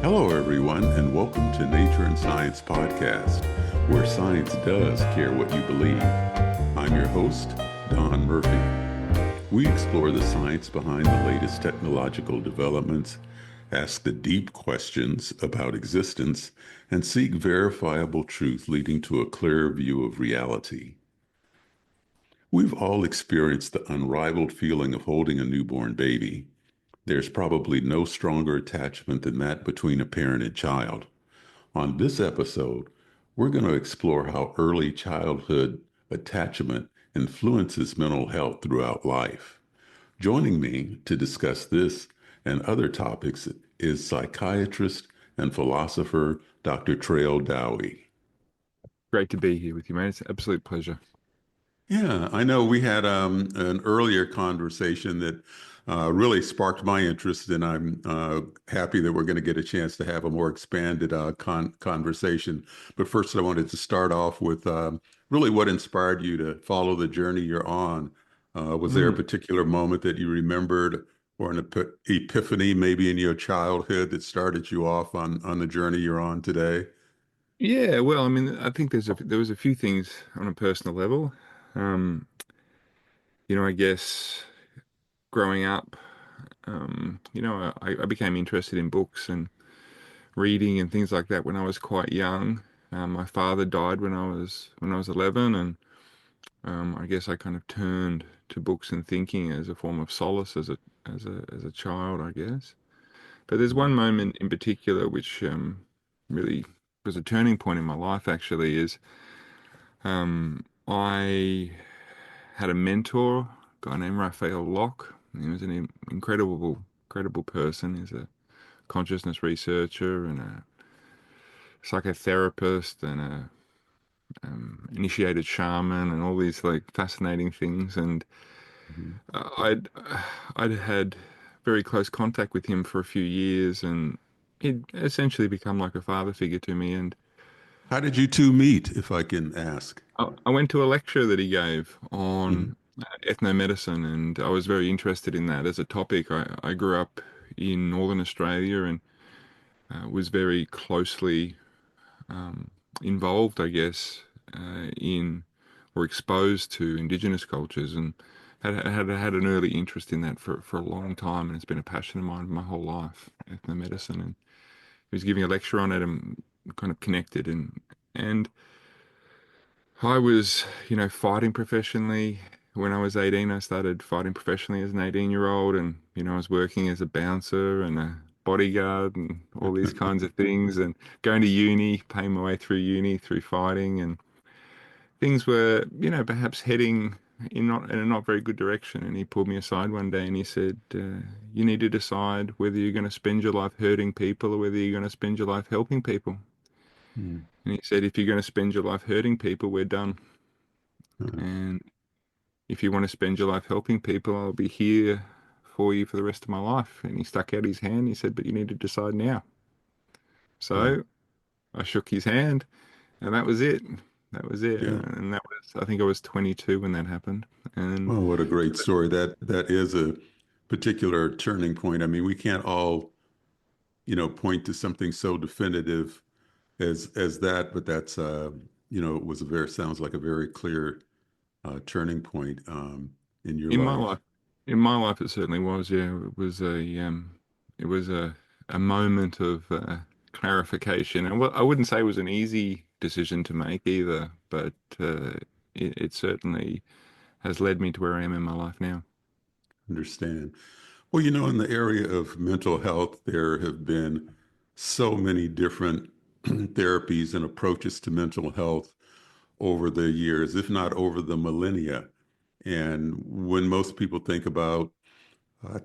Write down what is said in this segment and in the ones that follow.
Hello, everyone, and welcome to Nature and Science Podcast, where science does care what you believe. I'm your host, Don Murphy. We explore the science behind the latest technological developments, ask the deep questions about existence, and seek verifiable truth leading to a clearer view of reality. We've all experienced the unrivaled feeling of holding a newborn baby. There's probably no stronger attachment than that between a parent and child. On this episode, we're going to explore how early childhood attachment influences mental health throughout life. Joining me to discuss this and other topics is psychiatrist and philosopher Dr. Traill Dowie. Great to be here with you, man. It's an absolute pleasure. Yeah, I know we had an earlier conversation that really sparked my interest, and I'm happy that we're going to get a chance to have a more expanded conversation. But first, I wanted to start off with really what inspired you to follow the journey you're on. Was there a Mm. particular moment that you remembered, or an epiphany maybe in your childhood that started you off on the journey you're on today? Yeah, well, I mean, I think there was a few things on a personal level. Um, I guess growing up, I became interested in books and reading and things like that when I was quite young. My father died when I was 11, and I guess I kind of turned to books and thinking as a form of solace as a child, I guess. But there's one moment in particular which really was a turning point in my life, actually, is I had a mentor, a guy named Raphael Locke. He was an incredible person. He's a consciousness researcher and a psychotherapist and a initiated shaman and all these like fascinating things. And Mhm. I'd had very close contact with him for a few years, and he'd essentially become like a father figure to me. And How did you two meet, if I can ask? I went to a lecture that he gave Mhm. on ethnomedicine, and I was very interested in that as a topic. I grew up in Northern Australia and was very closely um, involved, I guess, in or exposed to Indigenous cultures, and had an early interest in that for a long time, and it's been a passion of mine my whole life, ethnomedicine. And he was giving a lecture on it and kind of connected, and I was, fighting professionally. When I was 18, I started fighting professionally as an 18-year-old, and, I was working as a bouncer and a bodyguard and all these kinds of things, and going to uni, paying my way through uni through fighting, and things were, perhaps heading in a not very good direction. And he pulled me aside one day and he said, "You need to decide whether you're going to spend your life hurting people or whether you're going to spend your life helping people." Mhm. And he said, "If you're going to spend your life hurting people, we're done. Uh, And if you want to spend your life helping people, I'll be here for you for the rest of my life." And he stuck out his hand. He said, "But you need to decide now." Wow. So I shook his hand, and that was it. That was it. Yeah. And I think I was 22 when that happened. And Oh, what a great story. That is a particular turning point. I mean, we can't all, point to something so definitive as that, but that's it was a very sounds like a very clear turning point in your in my life. life, in my life, it certainly was. Yeah, it was a moment of clarification. And I wouldn't say it was an easy decision to make either, but it certainly has led me to where I am in my life now. Understand. Well, in the area of mental health, there have been so many different therapies and approaches to mental health over the years, if not over the millennia. And when most people think about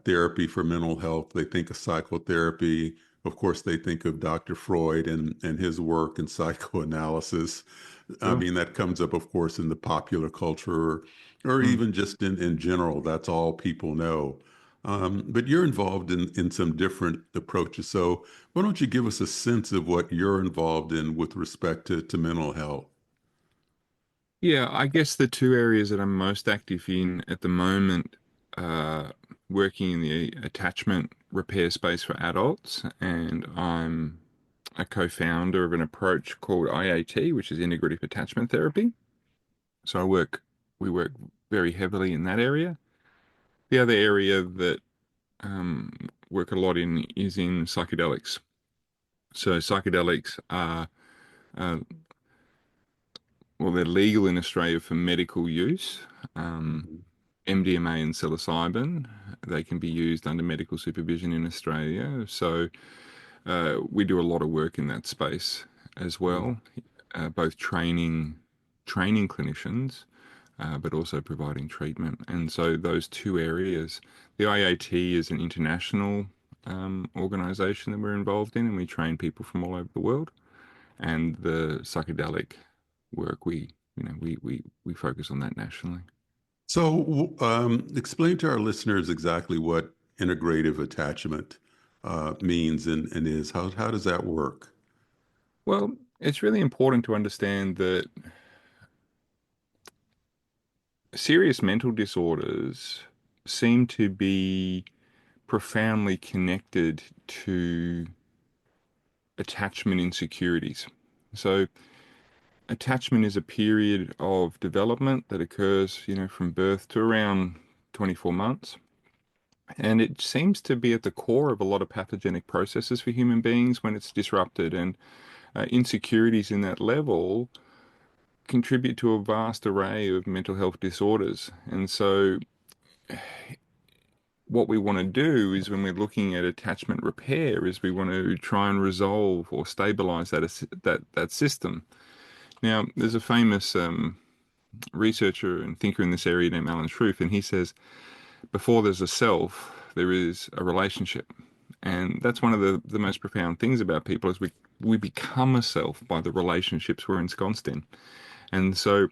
therapy for mental health, they think of psychotherapy. Of course, they think of Dr. Freud and his work in psychoanalysis. I Sure. mean, that comes up, of course, in the popular culture or Mm. even just in general. That's all people know. But you're involved in some different approaches. So why don't you give us a sense of what you're involved in with respect to mental health? Yeah, I guess the two areas that I'm most active in at the moment, uh, working in the attachment repair space for adults, and I'm a co-founder of an approach called IAT, which is integrative attachment therapy. So we work very heavily in that area. The other area that um, work a lot in is in psychedelics. So psychedelics are, uh, well, they're legal in Australia for medical use. Um, Mhm. MDMA and psilocybin, they can be used under medical supervision in Australia. So we do a lot of work in that space as Mm. well, both training clinicians, but also providing treatment. And so those two areas, the IAT is an international organization that we're involved in, and we train people from all over the world. And the psychedelic work, we focus on that nationally. So, explain to our listeners exactly what integrative attachment means and is. How does that work? Well, it's really important to understand that serious mental disorders seem to be profoundly connected to attachment insecurities. So, attachment is a period of development that occurs, from birth to around 24 months. And it seems to be at the core of a lot of pathogenic processes for human beings when it's disrupted. And insecurities in that level contribute to a vast array of mental health disorders. And so, what we want to do is when we're looking at attachment repair is we want to try and resolve or stabilize that system. Now, there's a famous researcher and thinker in this area named Alan Shroff, and he says before there's a self, there is a relationship. And that's one of the most profound things about people is we become a self by the relationships we're ensconced in. And so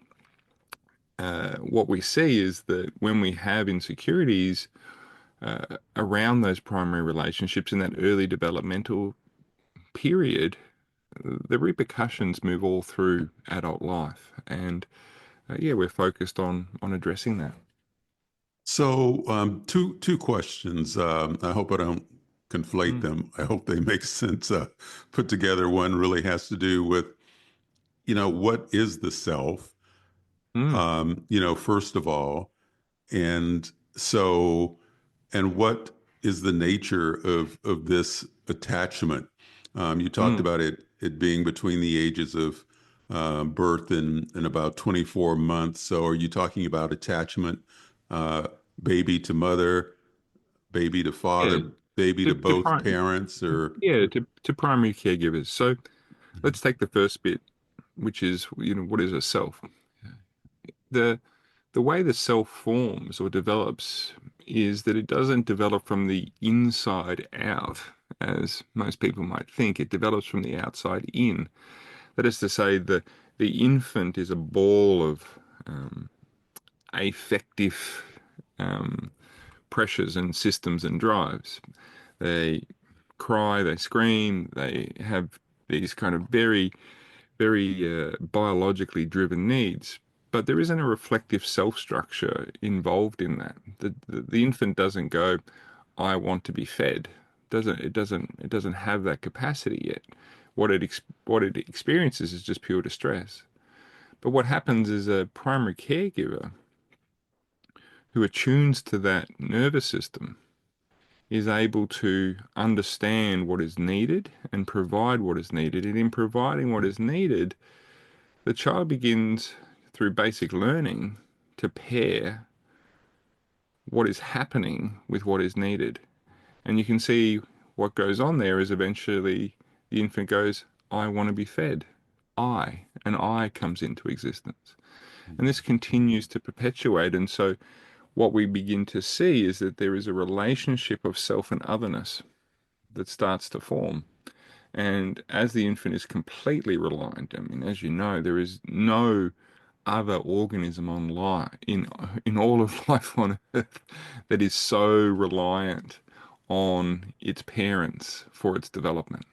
what we see is that when we have insecurities around those primary relationships in that early developmental period, the repercussions move all through adult life. And yeah, we're focused on addressing that. So, two questions. I hope I don't conflate Mm, them. I hope they make sense put together. One really has to do with, what is the self? mm, First of all, and so, and what is the nature of this attachment? You talked mm. about it being between the ages of birth and about 24 months. So, are you talking about attachment, uh, baby to mother, baby to Yeah, father, baby to, to to both pri- parents, or yeah, to primary caregivers. So let's take the first bit, which is, what is a self? The the way the self forms or develops is that it doesn't develop from the inside out, as most people might think. It develops from the outside in. That is to say, the infant is a ball of um, affective um, pressures and systems and drives. They cry, they scream, they have these kind of very biologically driven needs. But there isn't a reflective self structure involved in that. The infant doesn't go, I want to be fed. It doesn't have that capacity yet. What it experiences is just pure distress. But what happens is a primary caregiver who attunes to that nervous system is able to understand what is needed and provide what is needed. And in providing what is needed, the child begins through basic learning to pair what is happening with what is needed. And you can see what goes on there is eventually the infant goes, I want to be fed. An I comes into existence. And this continues to perpetuate. And so what we begin to see is that there is a relationship of self and otherness that starts to form. And as the infant is completely reliant, I mean, as you know, there is no other organism on life in all of life on Earth that is so reliant on its parents for its development.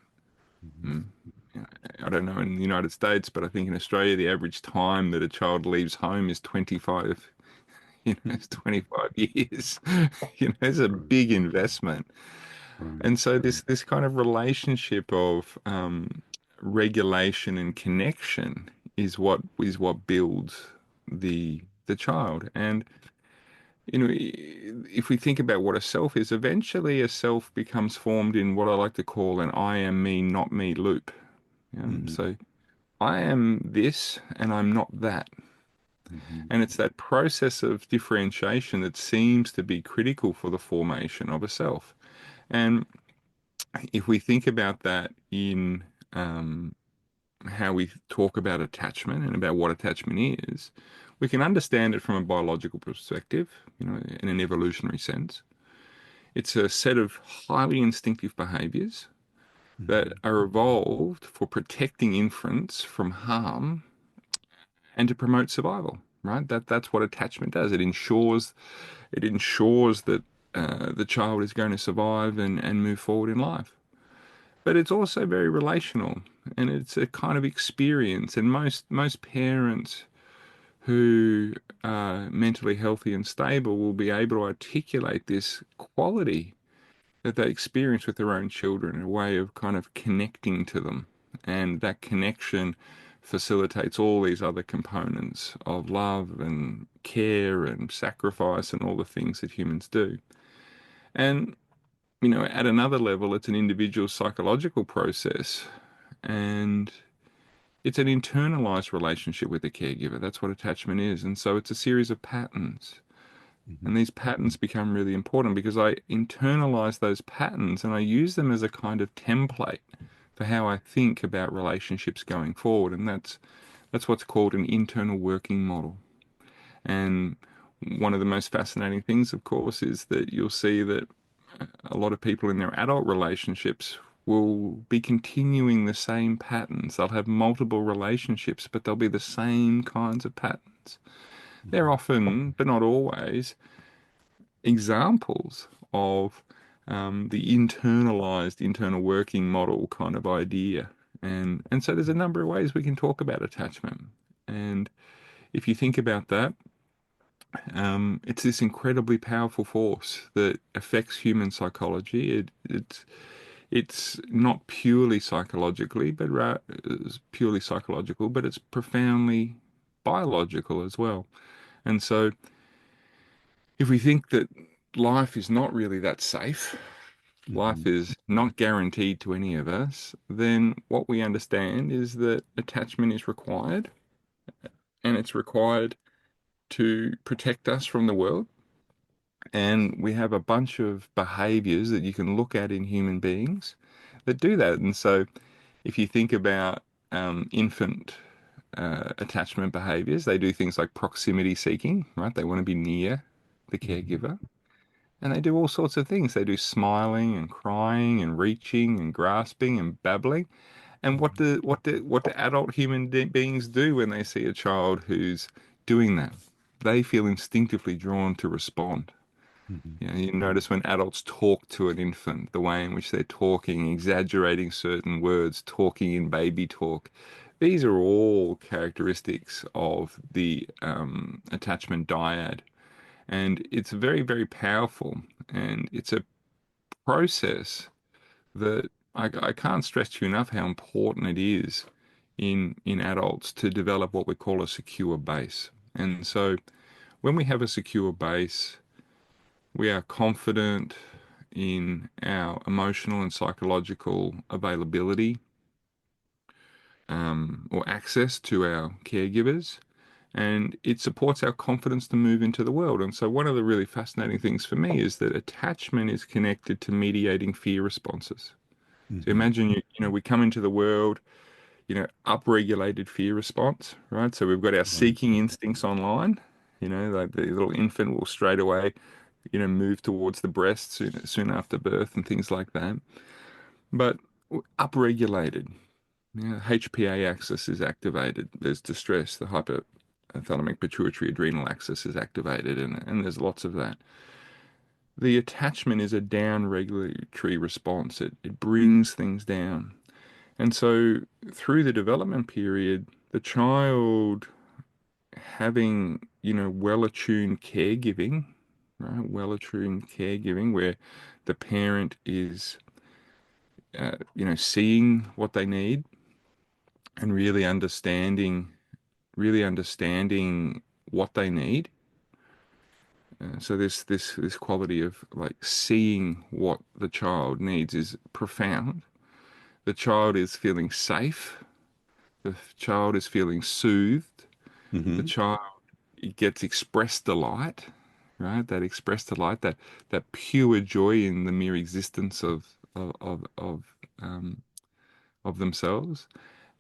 Mm. Yeah, I don't know in the United States, but I think in Australia the average time that a child leaves home is 25. It's 25 years. It's a big investment. Right. And so this kind of relationship of regulation and connection is what builds the child. And if we think about what a self is, eventually a self becomes formed in what I like to call an I am me, not me loop. Mm-hmm. So I am this and I'm not that. Mm-hmm. And it's that process of differentiation that seems to be critical for the formation of a self. And if we think about that in how we talk about attachment and about what attachment is, we can understand it from a biological perspective, in an evolutionary sense. It's a set of highly instinctive behaviors that Mm-hmm. are evolved for protecting infants from harm and to promote survival, right? That's what attachment does. It ensures that the child is going to survive and move forward in life. But it's also very relational, and it's a kind of experience. And most parents who are mentally healthy and stable will be able to articulate this quality that they experience with their own children, a way of kind of connecting to them. And that connection facilitates all these other components of love and care and sacrifice and all the things that humans do. And, at another level, it's an individual psychological process. And it's an internalized relationship with the caregiver. That's what attachment is. And so it's a series of patterns. Mm-hmm. And these patterns become really important because I internalize those patterns and I use them as a kind of template for how I think about relationships going forward. And that's what's called an internal working model. And one of the most fascinating things, of course, is that you'll see that a lot of people in their adult relationships will be continuing the same patterns. They'll have multiple relationships, but they'll be the same kinds of patterns. They're often, but not always, examples of the internalized internal working model kind of idea. And so there's a number of ways we can talk about attachment. And if you think about that, it's this incredibly powerful force that affects human psychology. It's not purely psychological, but it's profoundly biological as well. And so if we think that life is not really that safe, Mm-hmm. life is not guaranteed to any of us, then what we understand is that attachment is required, and it's required to protect us from the world. And we have a bunch of behaviors that you can look at in human beings that do that. And so if you think about infant attachment behaviors, they do things like proximity seeking, right? They want to be near the Mm-hmm. caregiver. And they do all sorts of things. They do smiling and crying and reaching and grasping and babbling. And what do adult human beings do when they see a child who's doing that? They feel instinctively drawn to respond. Mm-hmm. You notice when adults talk to an infant, the way in which they're talking, exaggerating certain words, talking in baby talk. These are all characteristics of the attachment dyad. And it's very, very powerful. And it's a process that I can't stress to you enough how important it is in adults to develop what we call a secure base. And so when we have a secure base, we are confident in our emotional and psychological availability or access to our caregivers, and it supports our confidence to move into the world. And so, one of the really fascinating things for me is that attachment is connected to mediating fear responses. So, Mm-hmm. imagine we come into the world, upregulated fear response, right? So, we've got our Right. seeking instincts online. Like the little infant will straight away move towards the breast soon after birth and things like that. But upregulated, HPA axis is activated. There's distress. The hypothalamic pituitary adrenal axis is activated, and there's lots of that. The attachment is a down regulatory response. It brings things down. And so through the development period, the child having, well attuned caregiving right? Well-attuned caregiving, where the parent is, seeing what they need and really understanding what they need. So this quality of like seeing what the child needs is profound. The child is feeling safe. The child is feeling soothed. The Hmm. child gets expressed delight, right? That expressed delight, that pure joy in the mere existence um, of themselves,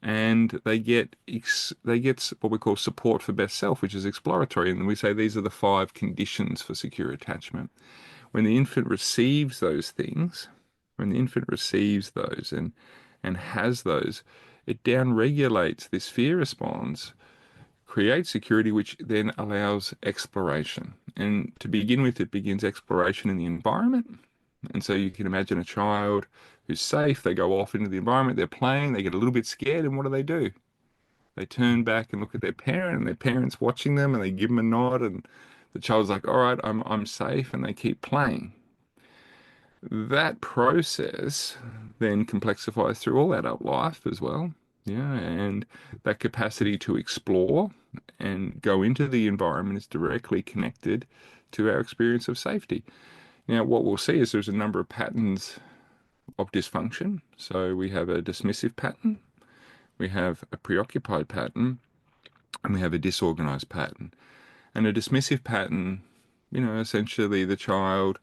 and they get what we call support for best self, which is exploratory, and we say these are the five conditions for secure attachment. When the infant receives those things, when the infant receives those and has those, it down regulates this fear response, creates security, which then allows exploration. And to begin with, it begins exploration in the environment. And so you can imagine a child who's safe, they go off into the environment, they're playing, they get a little bit scared, and what do? They turn back and look at their parent, and their parent's watching them, and they give them a nod, and the child's like, "All right, I'm safe," and they keep playing. That process then complexifies through all adult life as well. Yeah, and that capacity to explore and go into the environment is directly connected to our experience of safety. Now, what we'll see is there's a number of patterns of dysfunction. So we have a dismissive pattern, we have a preoccupied pattern, and we have a disorganized pattern. And a dismissive pattern, essentially the child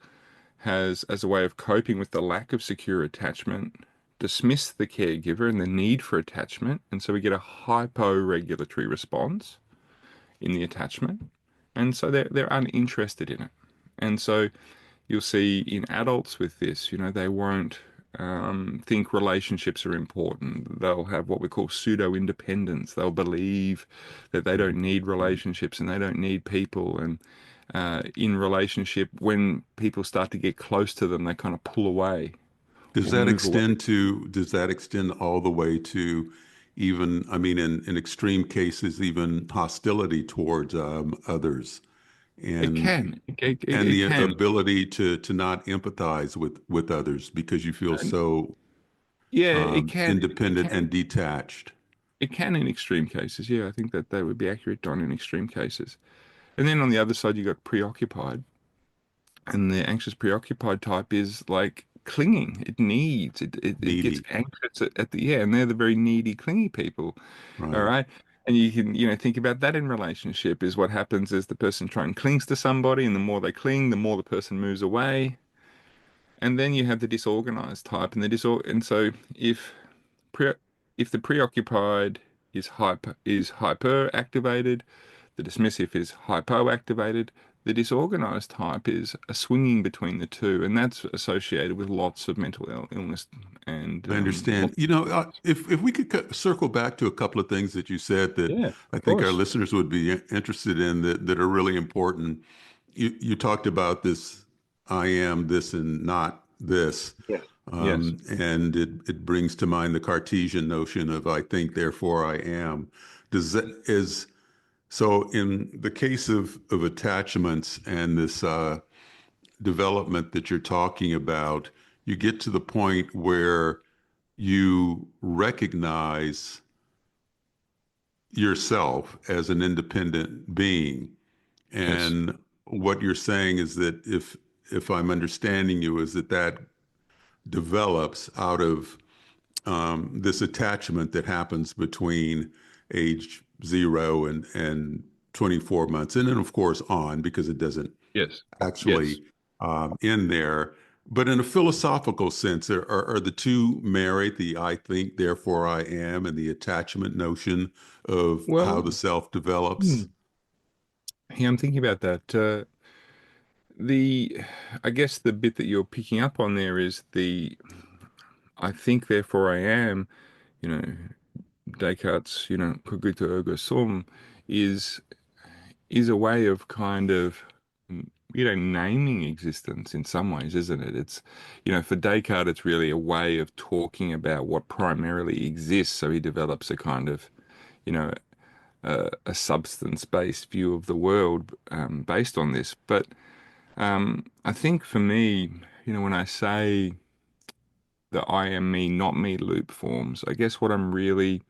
has, as a way of coping with the lack of secure attachment, dismissed the caregiver and the need for attachment. And so we get a hypo-regulatory response in the attachment. And so they're uninterested in it. And so you'll see in adults with this, they won't think relationships are important. They'll have what we call pseudo independence. They'll believe that they don't need relationships and they don't need people. And in relationship, when people start to get close to them, they kind of pull away or move away. Does that extend all the way to even, I mean, in extreme cases, even hostility towards others It and can. It, and it the can. ability to not empathize with others because you feel And so yeah, it can. It independent can. and detached? It can in extreme cases. Yeah, I think that would be accurate, Don, in extreme cases. And then on the other side, you got preoccupied. And the anxious preoccupied type is like clinging. It gets Needy, anxious at the yeah, and they're the very needy, clingy people. All right? right. And you can, think about that in relationship is what happens is the person tries and clings to somebody, and the more they cling, the more the person moves away. And then you have the disorganized type, and and so pre if the preoccupied is hyper activated, the dismissive is hypoactivated. The disorganized type is a swinging between the two, and that's associated with lots of mental illness and I understand. lots. If we could circle back to a couple of things that you said that Yeah, I of think our course. listeners would be interested in that are really important. You talked about this, I am this and not this, Yes. Yes. and it brings to mind the Cartesian notion of I think, therefore I am. Does that is so in the case of attachments and this development that you're talking about, you get to the point where you recognize yourself as an independent being. Yes. And what you're saying is that if I'm understanding you, is that develops out of this attachment that happens between age 0 and 24 months, and then of course on because it doesn't Yes. Yes. actually in there. But in a philosophical sense, are the two married, the I think, therefore I am, and the attachment notion of how Well, the self develops? hmm, yeah, I'm thinking about that. The, I guess the bit that you're picking up on there is the I think, therefore I am, you know, Descartes, cogito ergo sum, is is a way of kind of naming existence in some ways, isn't it? It's for Descartes it's really a way of talking about what primarily exists. So he develops a kind of you know a substance-based view of the world based on this. But I think for me, when I say the I am me, not me loop forms, I guess what I'm really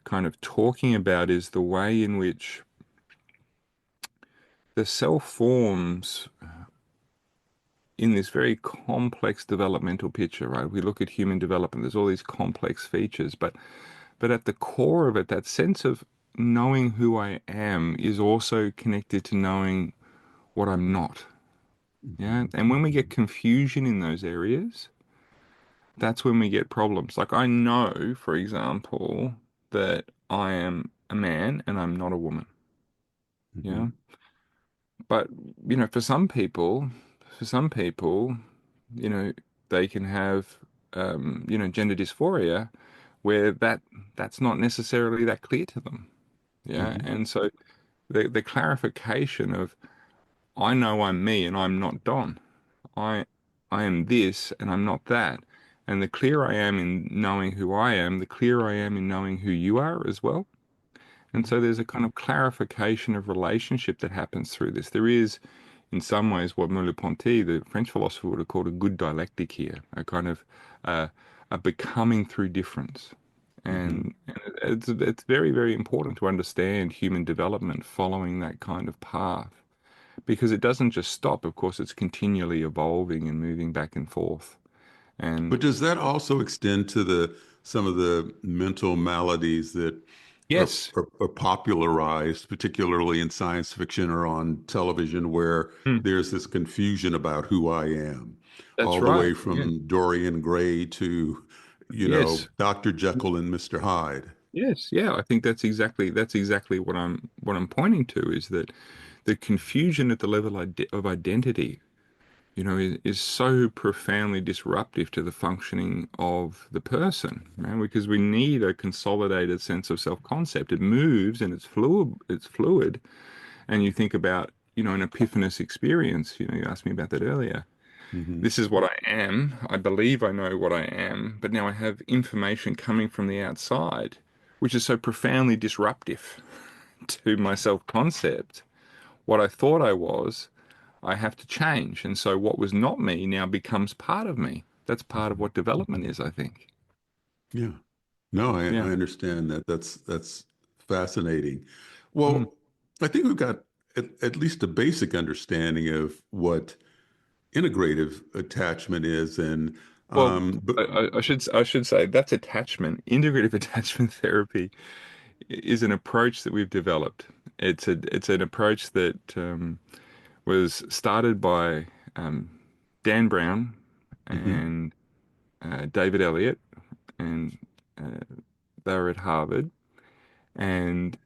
kind of talking about is the way in which the self forms in this very complex developmental picture, right? We look at human development, there's all these complex features, but at the core of it, that sense of knowing who I am is also connected to knowing what I'm not. Yeah. Mhm. And when we get Mhm. confusion in those areas, that's when we get problems. Like I know, for example, that I am a man and I'm not a woman. Yeah. Mhm. But, for some people, you know, they can have, gender dysphoria where that's not necessarily that clear to them. Yeah. Mhm. And so the clarification of I know I'm me and I'm not Don. I I am this and I'm not that. And the clearer I am in knowing who I am, the clearer I am in knowing who you are as well. And so there's a kind of clarification of relationship that happens through this. There is, in some ways, what Merleau-Ponty, the French philosopher, would have called a good dialectic here, a kind of uh, a becoming through difference. Mhm. And it's very, very important to understand human development following that kind of path because it doesn't just stop. Of course, it's continually evolving and moving back and forth. But And does that also extend to the some of the mental maladies that yes, are popularized, particularly in science fiction or on television, where mm, there's this confusion about who I am, that's all the right. way Yeah. from Dorian Gray to, Yes. Dr. Jekyll and Mr. Hyde? Yes. Yeah. I think that's exactly what I'm pointing to is that the confusion at the level of identity, is so profoundly disruptive to the functioning of the person, right? Because we need a consolidated sense of self-concept. It moves and it's fluid. And you think about, an epiphanous experience, you asked me about that earlier. Hmm. This is what I am. I believe I know what I am, but now I have information coming from the outside, which is so profoundly disruptive to my self-concept. What I thought I was, I have to change. And so what was not me now becomes part of me. That's part of Hmm. what development is, I think. Yeah. No, I Yeah. understand that. That's fascinating. Mm. Well, I think we've got at least a basic understanding of what integrative attachment is, and Well, but I should say that's attachment. Integrative attachment therapy is an approach that we've developed. It's an approach that was started by um, Dan Brown Mhm. and David Elliott, and uh, they were at Harvard. And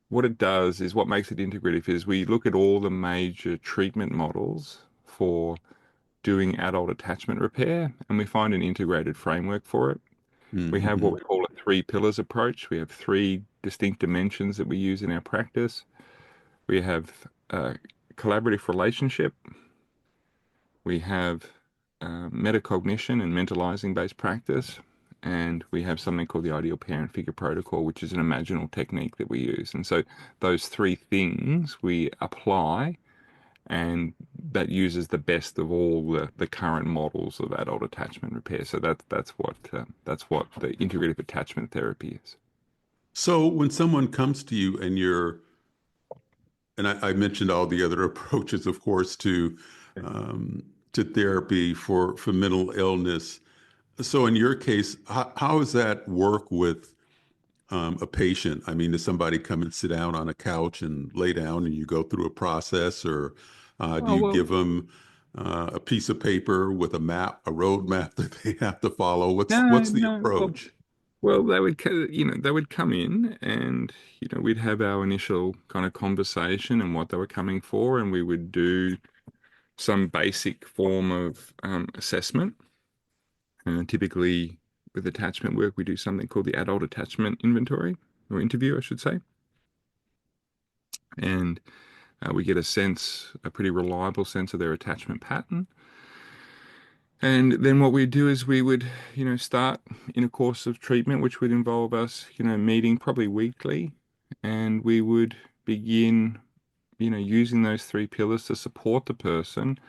what it does is what makes it integrative is we look at all the major treatment models for doing adult attachment repair, and we find an integrated framework for it. We have what Mhm. we call a three pillars approach. We have three distinct dimensions that we use in our practice. We have collaborative relationship. We have metacognition and mentalizing based practice. And we have something called the ideal parent figure protocol, which is an imaginal technique that we use. And so those three things we apply, and that uses the best of all the current models of adult attachment repair. So that's what the integrative attachment therapy is. So when someone comes to you and I mentioned all the other approaches, of course, um, to therapy for mental illness. So in your case, how does that work with a patient? I mean, does somebody come and sit down on a couch and lay down and you go through a process, or do Oh you well, give them a piece of paper with a map, a road map that they have to follow? no, What's the no. Well, approach? well, they would come in, and we'd have our initial kind of conversation and what they were coming for, and we would do some basic form of assessment. Typically, with attachment work, we do something called the adult attachment inventory or interview, I should say, and we get a pretty reliable sense of their attachment pattern. And then what we do is we would, start in a course of treatment, which would involve us, meeting probably weekly, and we would begin using those three pillars to support the person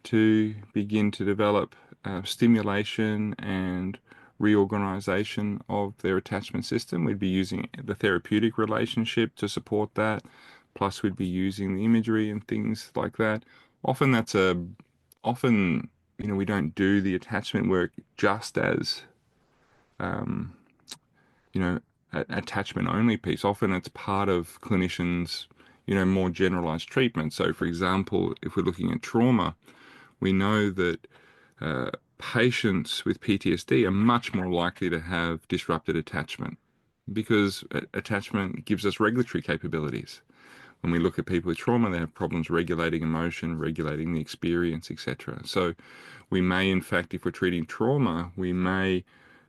to begin to develop stimulation and reorganization of their attachment system. We'd be using the therapeutic relationship to support that. Plus, we'd be using the imagery and things like that. Often often, we don't do the attachment work just as, um, attachment only piece. Often it's part of clinicians, more generalized treatment. So, for example, if we're looking at trauma, we know that uh, patients with PTSD are much more likely to have disrupted attachment because attachment gives us regulatory capabilities. When we look at people with trauma, they have problems regulating emotion, regulating the experience, etc. So we may, in fact, if we're treating trauma, we may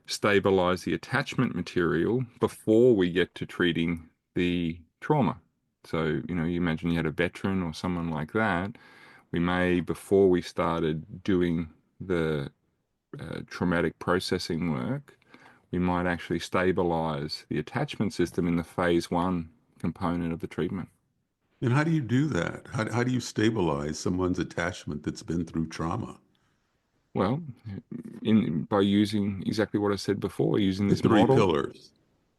stabilize the attachment material before we get to treating the trauma. So, you imagine you had a veteran or someone like that, we may, before we started doing the traumatic processing work, we might actually stabilize the attachment system in the phase 1 component of the treatment. And how do you do that? How do you stabilize someone's attachment that's been through trauma? Well, by using exactly what I said before, using The this three model. pillars.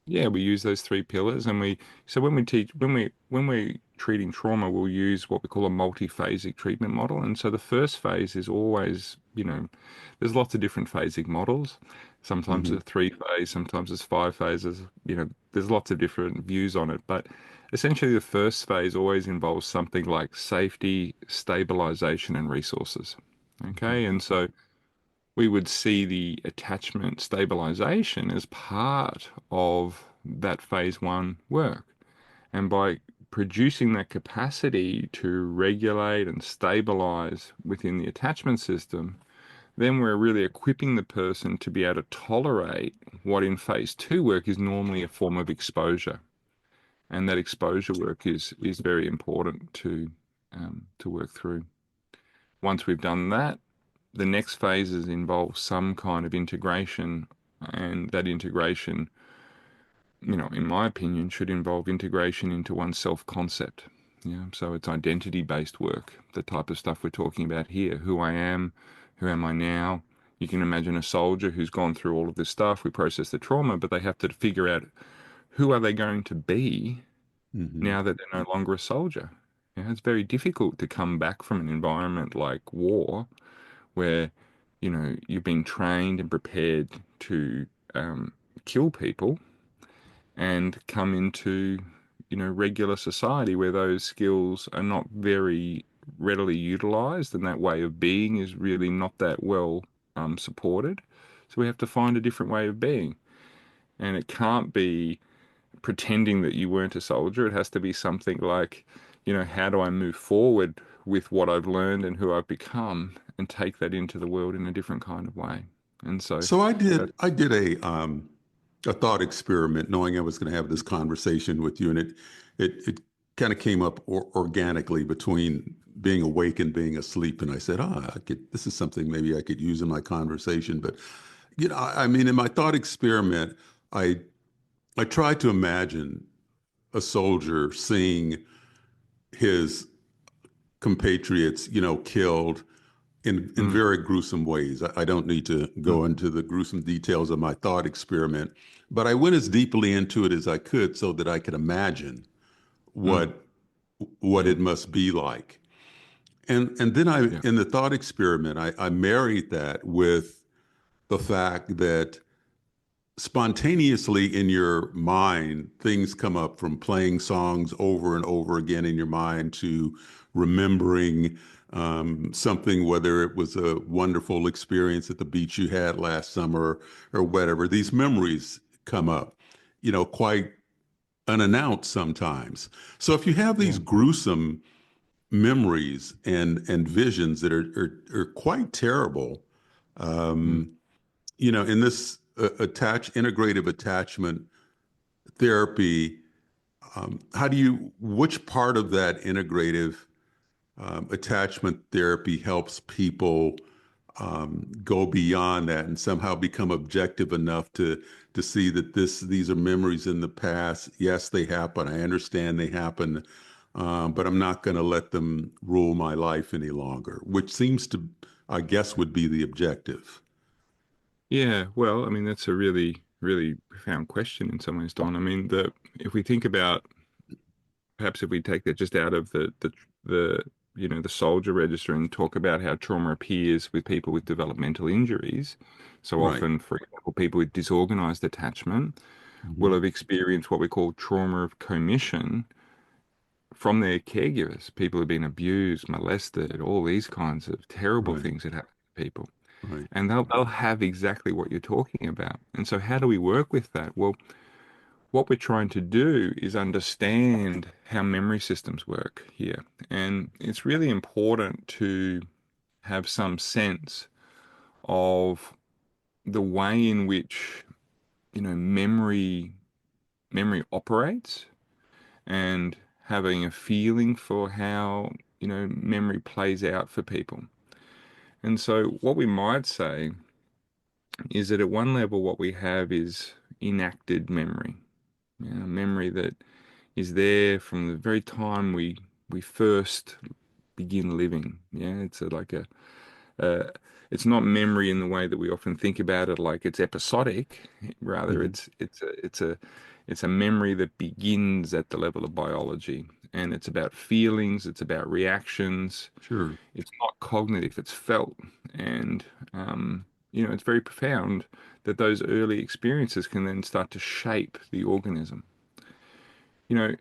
Yeah, we use those three pillars, and so when we're treating trauma, we'll use what we call a multi-phasic treatment model. And so the first phase is always, there's lots of different phasic models. Sometimes Hmm. it's 3 phase, sometimes it's 5 phases. There's lots of different views on it, but essentially the first phase always involves something like safety, stabilization, and resources. Okay, and so we would see the attachment stabilization as part of that phase 1 work. And by producing that capacity to regulate and stabilize within the attachment system, then we're really equipping the person to be able to tolerate what in phase 2 work is normally a form of exposure. And that exposure work is very important to work through. Once we've done that, the next phases involve some kind of integration, and that integration, in my opinion, should involve integration into one's self-concept. Yeah, so it's identity-based work, the type of stuff we're talking about here. Who I am, who am I now? You can imagine a soldier who's gone through all of this stuff. We process the trauma, but they have to figure out who are they going to be Hmm. now that they're no longer a soldier. It's very difficult to come back from an environment like war where you've been trained and prepared to kill people and come into regular society where those skills are not very readily utilized and that way of being is really not that well supported. So we have to find a different way of being, and it can't be pretending that you weren't a soldier. It has to be something like, how do I move forward with what I've learned and who I've become and take that into the world in a different kind of way. And so So I that, did I did a thought experiment knowing I was going to have this conversation with you, and it kind of came up organically between being awake and being asleep. And I said, this is something maybe I could use in my conversation. But I mean, in my thought experiment, I I tried to imagine a soldier seeing his compatriots, killed in mm, very gruesome ways. I don't need to mm, go into the gruesome details of my thought experiment, but I went as deeply into it as I could so that I could imagine mm, what yeah, it must be like. And then yeah, in the thought experiment, I married that with the fact that spontaneously in your mind, things come up from playing songs over and over again in your mind to remembering something, whether it was a wonderful experience at the beach you had last summer or whatever. These memories come up, quite unannounced sometimes. So if you have these yeah, gruesome memories and visions that are quite terrible, mm, in this integrative attachment therapy, which part of that integrative attachment therapy helps people go beyond that and somehow become objective enough to see that these are memories in the past. Yes, they happen. I understand they happen. but I'm not going to let them rule my life any longer, which seems to, I guess, would be the objective. Yeah, well, I mean, that's a really, really profound question in some ways, Don. I mean, the if we think about perhaps if we take that just out of the the soldier register and talk about how trauma appears with people with developmental injuries. So Right. often, for example, people with disorganized attachment will Hmm. have experienced what we call trauma of commission from their caregivers. People have been abused, molested, all these kinds of terrible Right. things that happen to people. Right. And they'll have exactly what you're talking about. And so how do we work with that? Well, what we're trying to do is understand how memory systems work here. And it's really important to have some sense of the way in which, memory operates and having a feeling for how, memory plays out for people. And so what we might say is that at one level what we have is enacted memory. Memory that is there from the very time we first begin living. Yeah, uh, it's not memory in the way that we often think about it, like it's episodic. Rather, Hmm. it's a memory that begins at the level of biology, and it's about feelings, it's about reactions. Sure. It's not cognitive, it's felt, and it's very profound that those early experiences can then start to shape the organism. You know,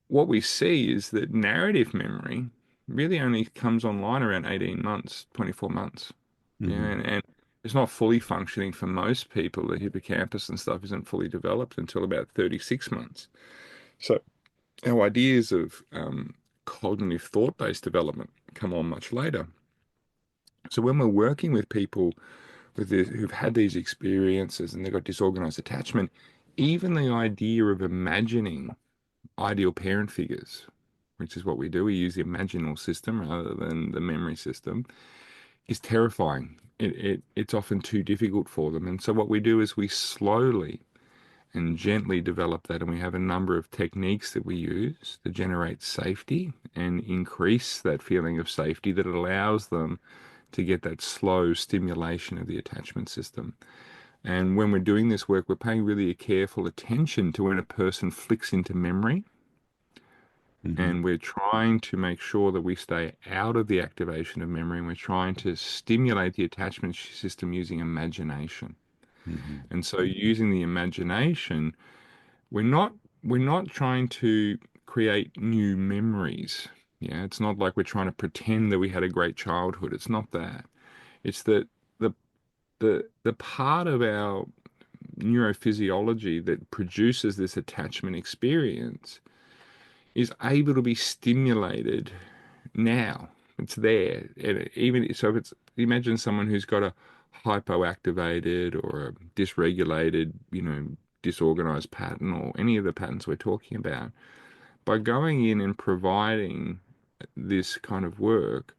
what we see is that narrative memory really only comes online around 18 months, 24 months. Yeah, Hmm. and it's not fully functioning for most people. The hippocampus and stuff isn't fully developed until about 36 months. So our ideas of cognitive thought-based development come on much later. So when we're working with people who've had these experiences and they've got disorganized attachment, even the idea of imagining ideal parent figures, which is what we do. We use the imaginal system rather than the memory system, is terrifying. It's often too difficult for them. And so what we do is we slowly and gently develop that. And we have a number of techniques that we use to generate safety and increase that feeling of safety that allows them to get that slow stimulation of the attachment system. And when we're doing this work, we're paying really a careful attention to when a person flicks into memory, Hmm. and we're trying to make sure that we stay out of the activation of memory, and we're trying to stimulate the attachment system using imagination. Hmm. And so using the imagination, we're not we're not trying to create new memories. Yeah, it's not like we're trying to pretend that we had a great childhood. It's not that. It's that the the part of our neurophysiology that produces this attachment experience is able to be stimulated now. It's there. And even so, if it's imagine someone who's got a hypoactivated or a dysregulated, disorganized pattern or any of the patterns we're talking about, by going in and providing this kind of work,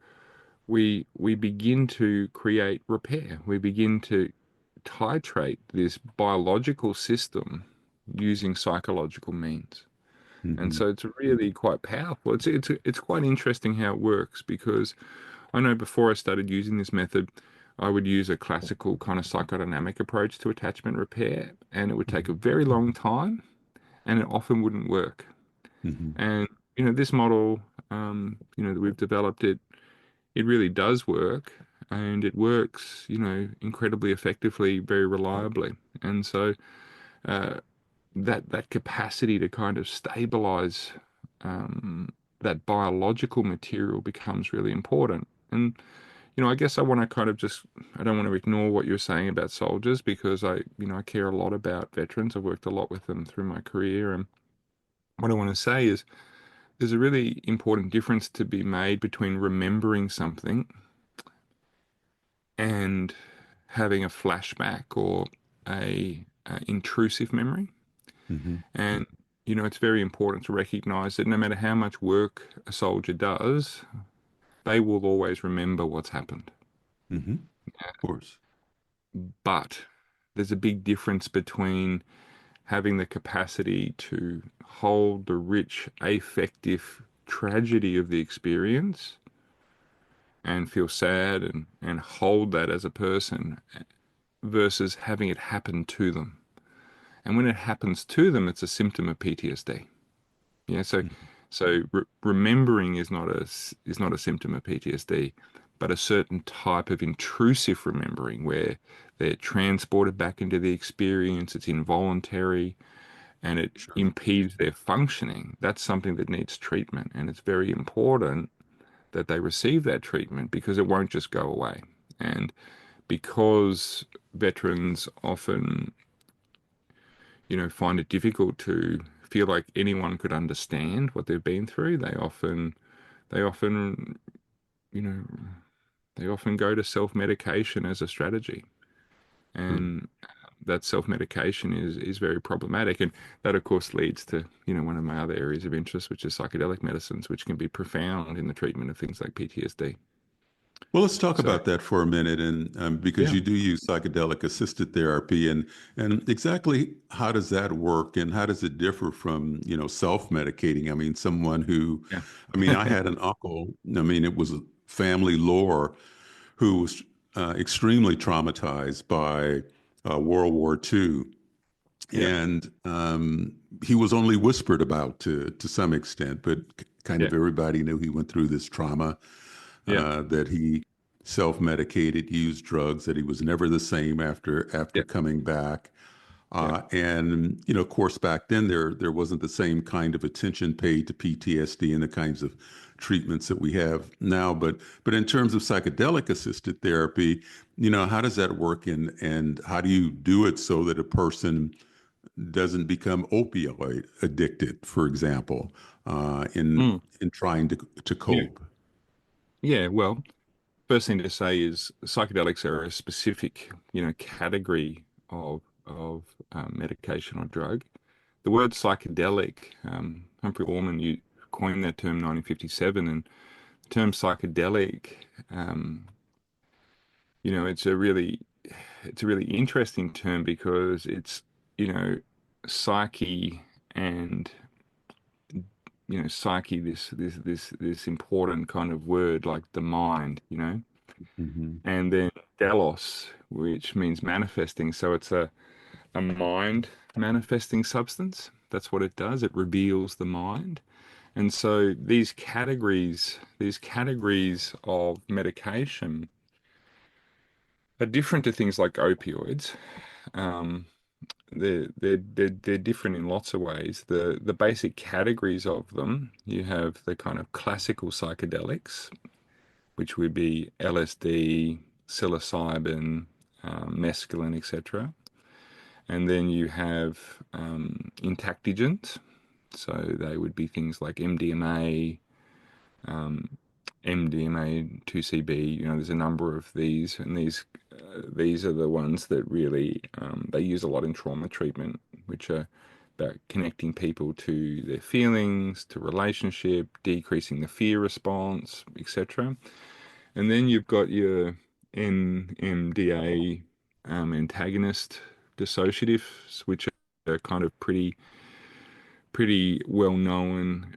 we begin to create repair. We begin to titrate this biological system using psychological means. And Hmm. so it's really quite powerful. It's quite interesting how it works because I know before I started using this method, I would use a classical kind of psychodynamic approach to attachment repair, and it would take a very long time, and it often wouldn't work. Hmm. And this model, that we've developed, it really does work, and it works, incredibly effectively, very reliably. And so uh, that capacity to kind of stabilize um, that biological material becomes really important. And I guess I want to kind of I don't want to ignore what you're saying about soldiers because I care a lot about veterans. I've worked a lot with them through my career, and what I want to say is there's a really important difference to be made between remembering something and having a flashback or a intrusive memory. Hmm. And, it's very important to recognize that no matter how much work a soldier does, they will always remember what's happened. Hmm. Of course. But there's a big difference between having the capacity to hold the rich affective tragedy of the experience and feel sad and hold that as a person versus having it happen to them. And when it happens to them, it's a symptom of PTSD. Yeah, so remembering is not a symptom of PTSD, but a certain type of intrusive remembering where they're transported back into the experience, it's involuntary, and it Sure. impedes their functioning. That's something that needs treatment, and it's very important that they receive that treatment because it won't just go away. And because veterans often, find it difficult to feel like anyone could understand what they've been through, they often, you know, they often go to self-medication as a strategy. Hmm. And that self-medication is very problematic. And that, of course, leads to, one of my other areas of interest, which is psychedelic medicines, which can be profound in the treatment of things like PTSD. Well, let's talk So, about that for a minute, and because yeah, you do use psychedelic assisted therapy, and exactly how does that work, and how does it differ from self-medicating? I mean, someone who, yeah, I mean, I had an uncle. I mean, it was a family lore who was extremely traumatized by World War II, yeah, and he was only whispered about to some extent, but kind yeah, of everybody knew he went through this trauma, yeah, that he self-medicated, used drugs, that he was never the same after yeah, coming back. yeah. And of course, back then there wasn't the same kind of attention paid to PTSD and the kinds of treatments that we have now. But in terms of psychedelic assisted therapy, how does that work, and how do you do it so that a person doesn't become opioid addicted, for example, in Mm, trying to yeah, cope? yeah. Well, first thing to say is psychedelics are a specific, category of medication or drug. The word psychedelic, Humphrey Orman you coined that term 1957, and the term psychedelic, um, it's a really interesting term because it's, you know, psyche and psyche, this important kind of word like the mind, Hmm. and then delos, which means manifesting. So it's a mind manifesting substance. That's what it does. It reveals the mind. And so these categories of medication are different to things like opioids. Um, they're different in lots of ways. The basic categories of them, you have the kind of classical psychedelics, which would be LSD, psilocybin, mescaline, etc. And then you have intactogens, so they would be things like MDMA, um, MDMA2CB. There's a number of these, and these are the ones that really they use a lot in trauma treatment, which are about connecting people to their feelings, to relationship, decreasing the fear response, etc. And then you've got your NMDA antagonist dissociatives, which are kind of pretty well known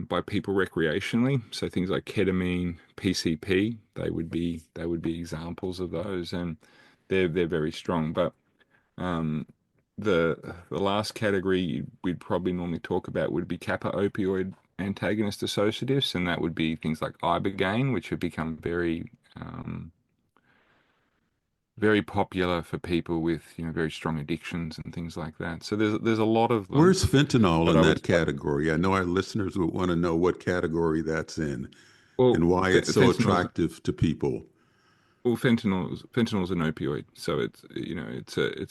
by people recreationally. So things like ketamine, PCP, they would be examples of those, and they're very strong. But um, the last category we'd probably normally talk about would be kappa opioid antagonist dissociatives, and that would be things like ibogaine, which have become very popular for people with very strong addictions and things like that. So there's a lot of them, Where's fentanyl but in I would that say, category? I know our listeners would want to know what category that's in well, and why it's so fentanyl's attractive to people. fentanyl's an opioid, so it's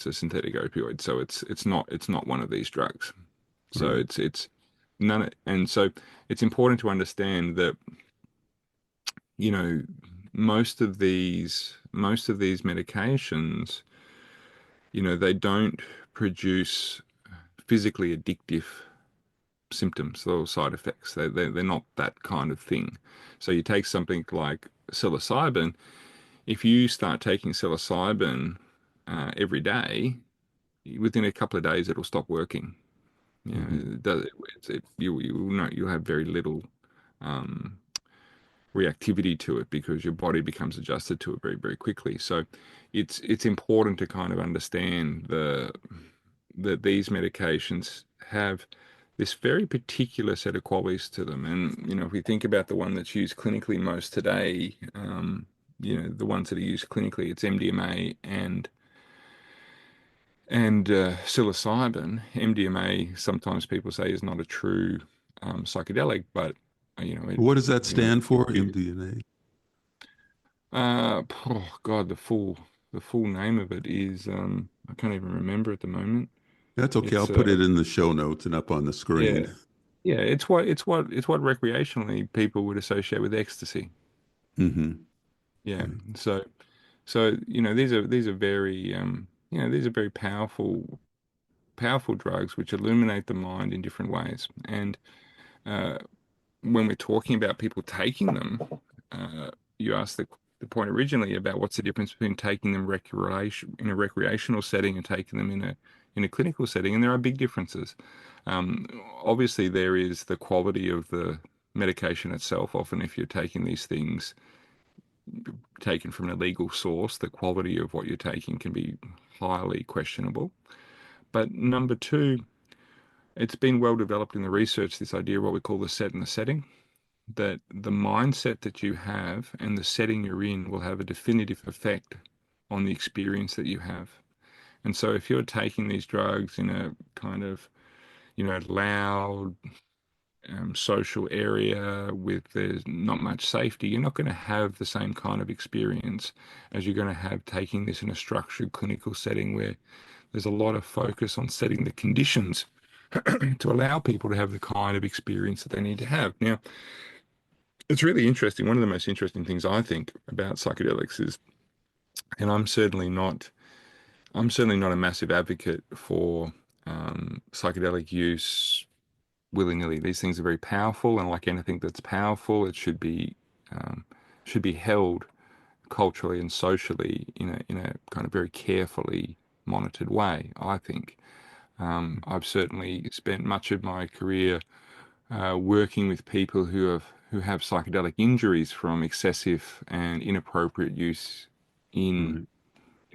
a synthetic opioid, so it's not one of these drugs. So Right. it's none, and so it's important to understand that you know most of these medications, they don't produce physically addictive symptoms or side effects. They're not that kind of thing. So you take something like psilocybin. If you start taking psilocybin every day, within a couple of days it'll stop working. You know, Hmm. it does, you will know you'll have very little um, reactivity to it because your body becomes adjusted to it very, very quickly. So it's important to kind of understand that these medications have this very particular set of qualities to them. And, if we think about the one that's used clinically most today, the ones that are used clinically, it's MDMA and psilocybin. MDMA, sometimes people say, is not a true psychedelic, but it, What does that stand it, for, MDNA? oh God, the full name of it is I can't even remember at the moment. That's okay. I'll It's put it in the show notes and up on the yeah, screen. yeah. It's what recreationally people would associate with ecstasy. Hmm. Yeah. Okay. So these are very these are very powerful drugs which illuminate the mind in different ways. And uh, when we're talking about people taking them, you asked the point originally about what's the difference between taking them in a recreational setting and taking them in a clinical setting, and there are big differences. Um, Obviously, there is the quality of the medication itself. Often, if you're taking these things taken from an illegal source, the quality of what you're taking can be highly questionable. But number two, it's been well developed in the research, this idea of what we call the set and the setting, that the mindset that you have and the setting you're in will have a definitive effect on the experience that you have. And so if you're taking these drugs in a kind of, loud, social area with there's not much safety, you're not going to have the same kind of experience as you're going to have taking this in a structured clinical setting where there's a lot of focus on setting the conditions to allow people to have the kind of experience that they need to have. Now, it's really interesting. One of the most interesting things I think about psychedelics is, and I'm certainly not a massive advocate for psychedelic use willy-nilly. These things are very powerful, and like anything that's powerful, it should be held culturally and socially in a kind of very carefully monitored way, I think. I've certainly spent much of my career working with people who have psychedelic injuries from excessive and inappropriate use in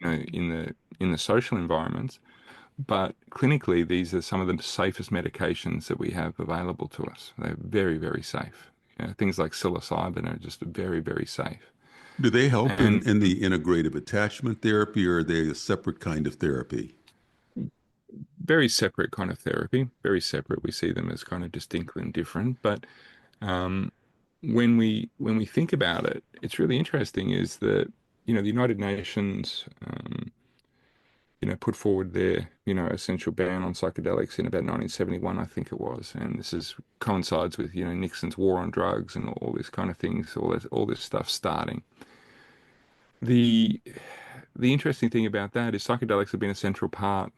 Right. in the social environments. But clinically, these are some of the safest medications that we have available to us. They're very, very safe. Things like psilocybin are just very, very safe. Do they help in, And in the integrative attachment therapy, or are they a separate kind of therapy? very separate kind of therapy, very separate. We see them as kind of distinctly and different. But um, when we think about it, it's really interesting is that the United Nations put forward their essential ban on psychedelics in about 1971, I think it was, and this is coincides with Nixon's war on drugs and all this kind of things, all this stuff starting. The the interesting thing about that is psychedelics have been a central part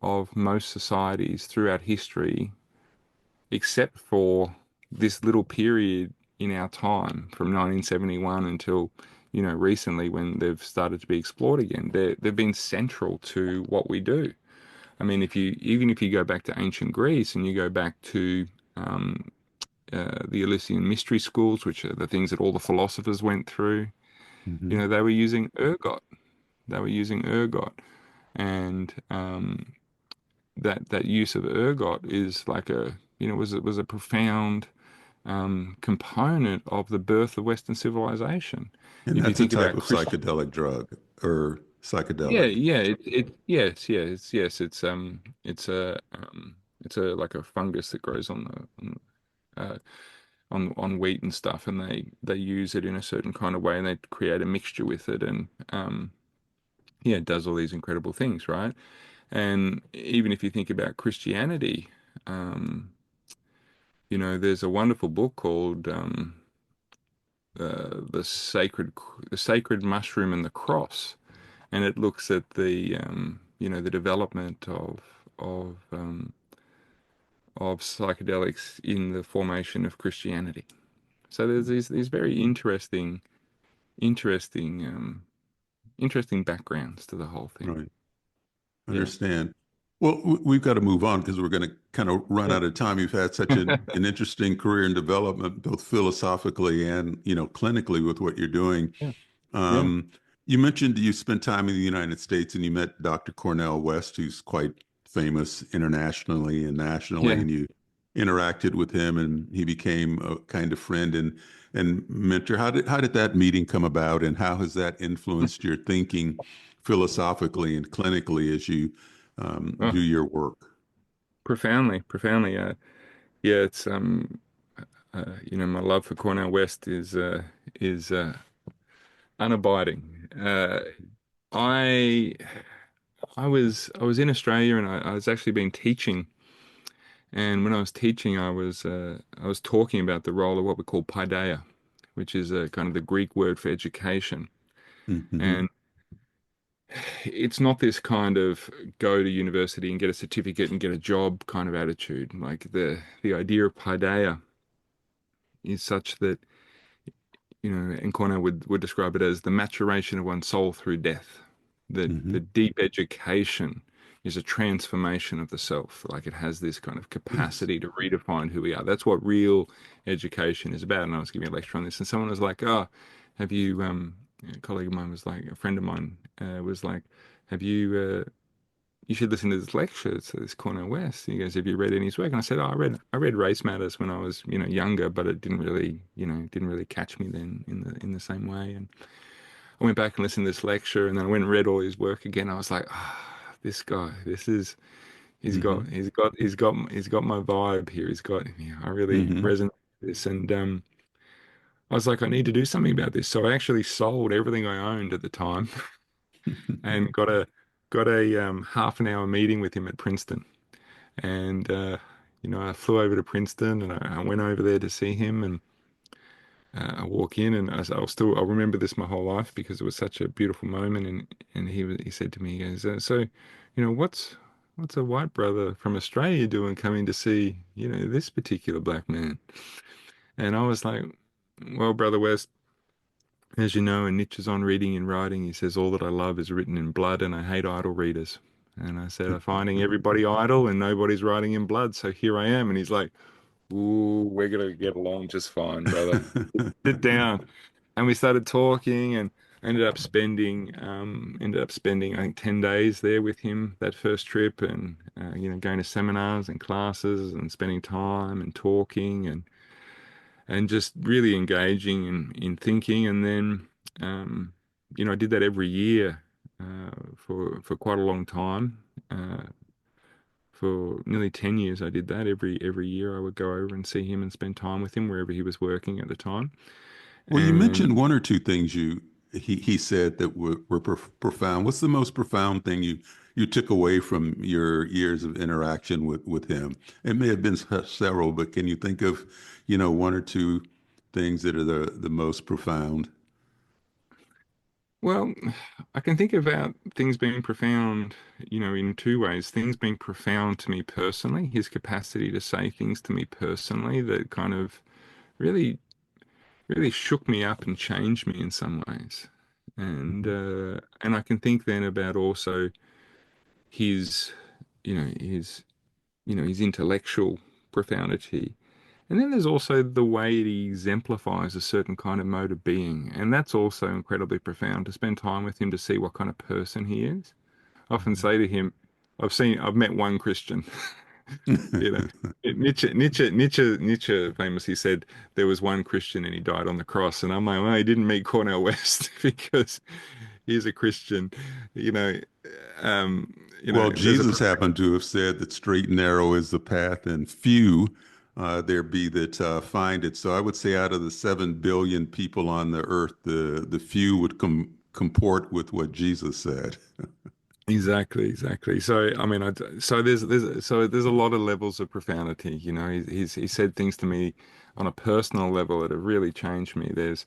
of most societies throughout history, except for this little period in our time from 1971 until recently when they've started to be explored again. They've been central to what we do. I mean, even if you go back to ancient Greece and you go back to the Eleusinian mystery schools, which are the things that all the philosophers went through, Hmm. they were using ergot. They were using ergot, and that use of ergot is like was a profound component of the birth of Western civilization. And If you that's a think type about of Christian, psychedelic drug or yeah, psychedelic. yeah, yes, it's a like a fungus that grows on wheat and stuff, and they use it in a certain kind of way, and they create a mixture with it, and yeah, it does all these incredible things, right? And even if you think about Christianity, um, there's a wonderful book called the sacred mushroom and the cross, and it looks at the development of psychedelics in the formation of Christianity. So there's these very interesting, interesting backgrounds to the whole thing. Right. Yeah. Understand. Well, we've got to move on because we're going to kind of run Yeah. out of time. You've had such an interesting career in development, both philosophically and, clinically with what you're doing. Yeah. Yeah. Um, you mentioned you spent time in the United States and you met Dr. Cornell West, who's quite famous internationally and nationally, Yeah. and you interacted with him and he became a kind of friend and mentor. How did that meeting come about and how has that influenced your thinking philosophically and clinically as you Oh, do your work? profoundly, profoundly. Yeah, it's my love for Cornell West is unabiding. I I was in Australia and I was actually been teaching, and when I was teaching, I was talking about the role of what we call paideia, which is a kind of the Greek word for education, Mm-hmm. and it's not this kind of go to university and get a certificate and get a job kind of attitude. Like the idea of paideia is such that and Cornell would describe it as the maturation of one's soul through death. The Mm-hmm. deep education is a transformation of the self. Like it has this kind of Yes. capacity to redefine who we are. That's what real education is about. And I was giving a lecture on this, and someone was like, "Oh, have you?" A colleague of mine was like, a friend of mine was like, "Have you?" You should listen to this lecture. It's this Cornell West. He goes, have you read any of his work? And I said, oh, I read Race Matters when I was, younger, but it didn't really catch me then in the same way. And I went back and listened to this lecture, and then I went and read all his work again. I was like, this guy, he's got, Mm-hmm. he's got, he's got my vibe here. I really Mm-hmm. resonate with this. And I was like, I need to do something about this. So I actually sold everything I owned at the time and got a half an hour meeting with him at Princeton. And I flew over to Princeton and I went over there to see him. And I walk in and I'll remember this my whole life because it was such a beautiful moment. And he said to me, he goes, so, what's a white brother from Australia doing coming to see, this particular black man? And I was like, well, Brother West, as you know, in Nietzsche's On Reading and Writing, he says, all that I love is written in blood and I hate idle readers. And I said, I'm finding everybody idle and nobody's writing in blood. So here I am. And he's like, ooh, we're going to get along just fine, brother. Sit down. And we started talking and ended up spending, I think, 10 days there with him that first trip and, going to seminars and classes and spending time and talking and just really engaging in thinking. And then, I did that every year for quite a long time. For nearly 10 years, I did that. Every year, I would go over and see him and spend time with him wherever he was working at the time. Well, you And mentioned one or two things he said that were profound. What's the most profound thing you took away from your years of interaction with him? It may have been several, but can you think of, one or two things that are the most profound? well, I can think about things being profound, in two ways. Things being profound to me personally, his capacity to say things to me personally that kind of really really shook me up and changed me in some ways. And I can think then about also his, his intellectual profundity. And then there's also the way he exemplifies a certain kind of mode of being. And that's also incredibly profound to spend time with him to see what kind of person he is. I often say to him, I've met one Christian. You know, Nietzsche famously said there was one Christian and he died on the cross. And I'm like, well, he didn't meet Cornel West because he's a Christian. You know, um, Well, there's a Jesus happened to have said that straight and narrow is the path, and few there be that find it. So I would say out of the 7 billion people on the earth, the few would comport with what Jesus said. exactly. So I mean, so there's a lot of levels of profundity. He said things to me on a personal level that have really changed me. There's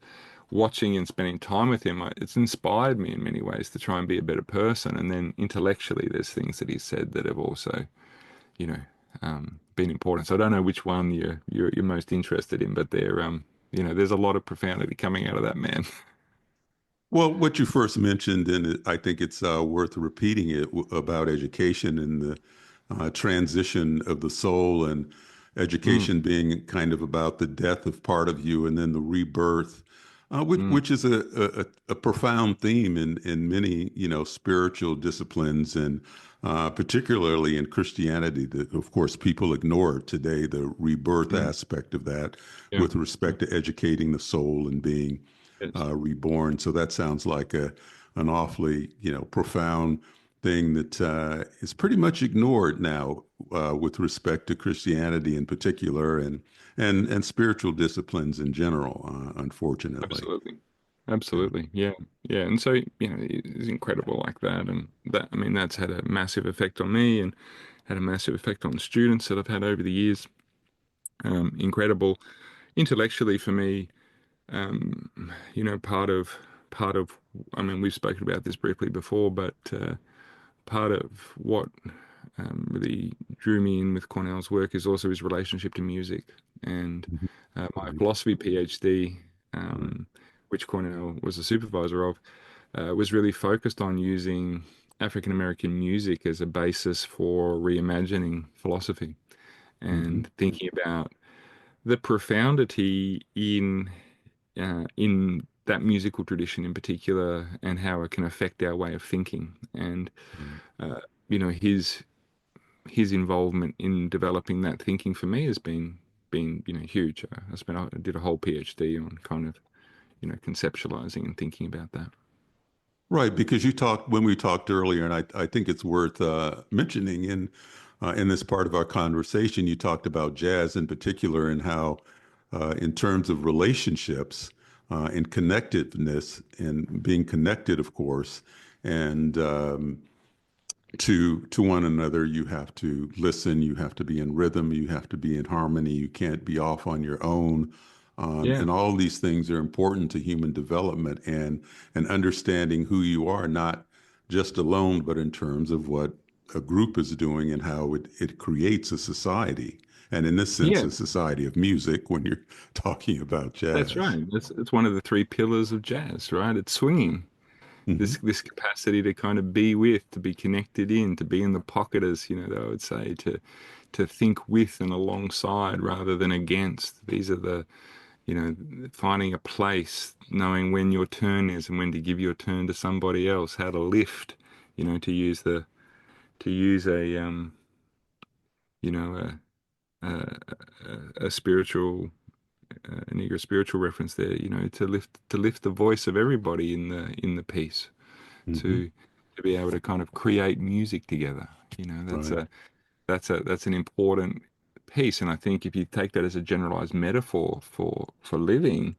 watching and spending time with him. It's inspired me in many ways to try and be a better person. And then intellectually, there's things that he said that have also, you know, been important. So I don't know which one you're most interested in, but there's a lot of profundity coming out of that man. Well, what you first mentioned, and I think it's worth repeating it about education and the transition of the soul, and Mm, education being kind of about the death of part of you and then the rebirth, mm, which is a profound theme in many, spiritual disciplines, and particularly in Christianity, that of course people ignore today, the rebirth mm, aspect of that yeah, with respect to educating the soul and being yes, reborn. So that sounds like an awfully, profound thing that is pretty much ignored now with respect to Christianity in particular, and spiritual disciplines in general, unfortunately. absolutely. Yeah. Absolutely. Yeah. Yeah. And so, it's incredible like that. And that, I mean, that's had a massive effect on me and had a massive effect on students that I've had over the years. Incredible intellectually for me. Um, part of, I mean, we've spoken about this briefly before, but part of what really drew me in with Cornell's work is also his relationship to music. And Mhm. my Right. philosophy PhD, Right. which Cornell was a supervisor of, was really focused on using African American music as a basis for reimagining philosophy Hmm. and thinking about the profundity in that musical tradition in particular and how it can affect our way of thinking. And Right. uh, his involvement in developing that thinking for me has been huge. I did a whole PhD on kind of conceptualizing and thinking about that. Right, because you talked when we talked earlier, and I think it's worth mentioning in this part of our conversation, you talked about jazz in particular and how, in terms of relationships and connectedness and being connected, of course, and to one another, you have to listen, you have to be in rhythm, you have to be in harmony, you can't be off on your own. Yeah, And all these things are important to human development and understanding who you are, not just alone, but in terms of what a group is doing and how it creates a society. And in this sense, yeah, a society of music when you're talking about that's jazz. right. It's one of the three pillars of jazz, right? It's swinging. Hmm. This capacity to kind of be with, to be connected in, to be in the pocket, as they would say, to think with and alongside rather than against. These are the finding a place, knowing when your turn is and when to give your turn to somebody else, how to lift, to use you know, a spiritual, an eager spiritual reference there, to lift the voice of everybody in the piece, Hmm. to be able to kind of create music together. Right. That's an important piece, and I think if you take that as a generalized metaphor for living,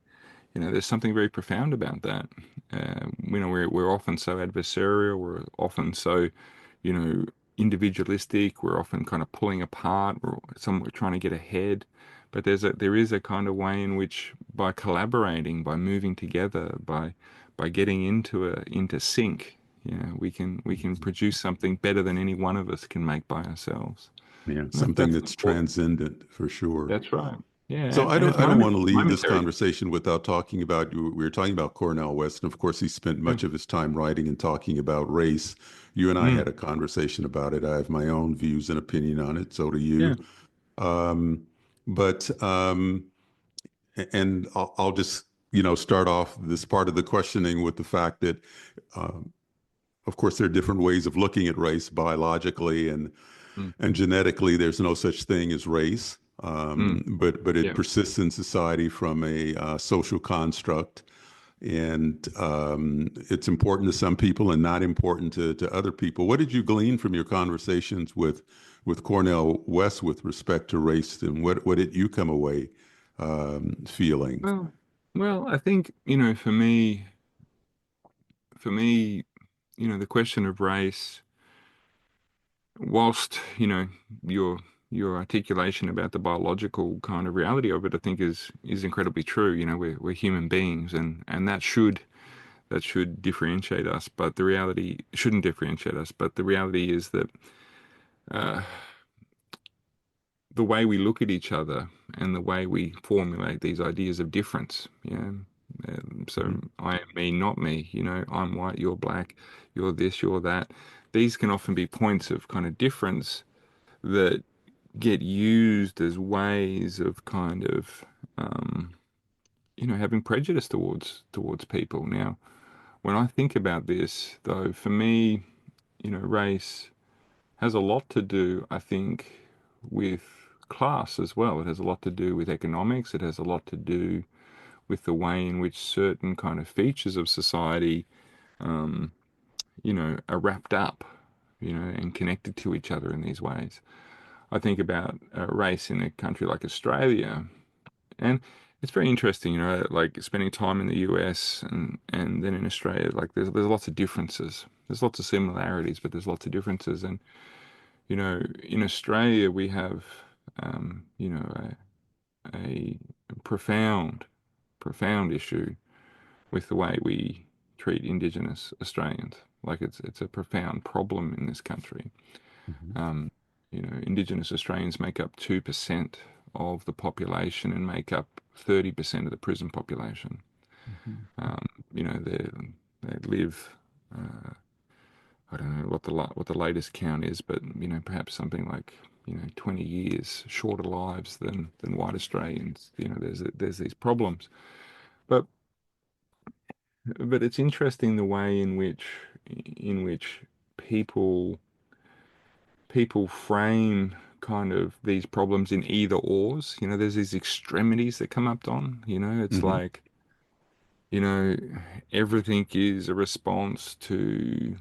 there's something very profound about that. We're often so adversarial. We're often so, you know, individualistic. We're often kind of pulling apart. We're trying to get ahead. But there is a kind of way in which, by collaborating, by moving together, by getting into sync, we can produce something better than any one of us can make by ourselves. Yeah, And something that's that's important. transcendent for sure. That's right. Yeah, So and it's I don't want to leave this momentary. conversation without talking about, we were talking about Cornell West, and of course he spent Yeah. much of his time writing and talking about race. You and I Mm, had a conversation about it. I have my own views and opinion on it. So do yeah. you. Um, but and I'll just start off this part of the questioning with the fact that, um, of course, there are different ways of looking at race biologically Mm, and genetically. There's no such thing as race, mm, but it yeah. persists in society from a social construct, and it's important to some people and not important to other people. What did you glean from your conversations with Cornell West with respect to race, and what did you come away feeling? Well, well, I think, for me, the question of race, whilst, your your articulation about the biological kind of reality of it, I think is incredibly true. We're human beings, and that should differentiate us, but the reality shouldn't differentiate us. But the reality is that uh, the way we look at each other and the way we formulate these ideas of difference, So Mhm. I am me, not me. I'm white, you're black, you're this, you're that. These can often be points of kind of difference that get used as ways of kind of having prejudice towards people. Now, when I think about this, though, for me, race has a lot to do, I think, with class as well. It has a lot to do with economics. It has a lot to do with the way in which certain kind of features of society, are wrapped up, and connected to each other in these ways. I think about race in a country like Australia, and it's very interesting, like spending time in the US and then in Australia, like there's lots of differences. There's lots of similarities, but there's lots of differences. And, in Australia, we have, a profound, profound issue with the way we treat Indigenous Australians. Like it's a profound problem in this country. Mhm. Um, Indigenous Australians make up 2% of the population and make up 30% of the prison population. Mhm. Um, they live. I don't know what the latest count is, but perhaps something like 20 years shorter lives than white Australians. There's these problems, but it's interesting the way in which people people frame kind of these problems in either ors. There's these extremities that come up on. It's Mhm. like, you know, everything is a response to,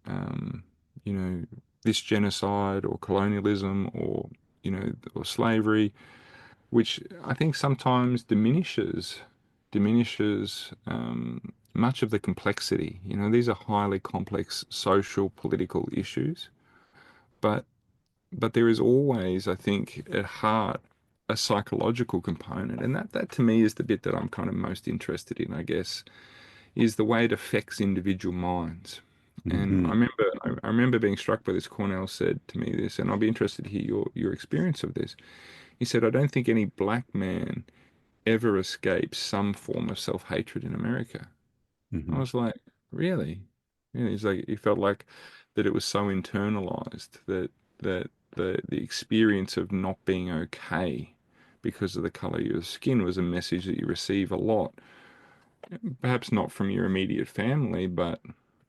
um, you know, this genocide or colonialism or slavery, which I think sometimes diminishes much of the complexity. These are highly complex social, political issues, but there is always, I think, at heart, a psychological component, and that to me is the bit that I'm kind of most interested in, I guess, is the way it affects individual minds. And I Mhm. remember, I remember being struck by this. Cornell said to me this, and I'll be interested to hear your experience of this. He said, "I don't think any black man ever escapes some form of self-hatred in America." I Mhm. was like, really? He's like, he felt like that it was so internalized that the experience of not being okay because of the color of your skin was a message that you receive a lot, perhaps not from your immediate family, but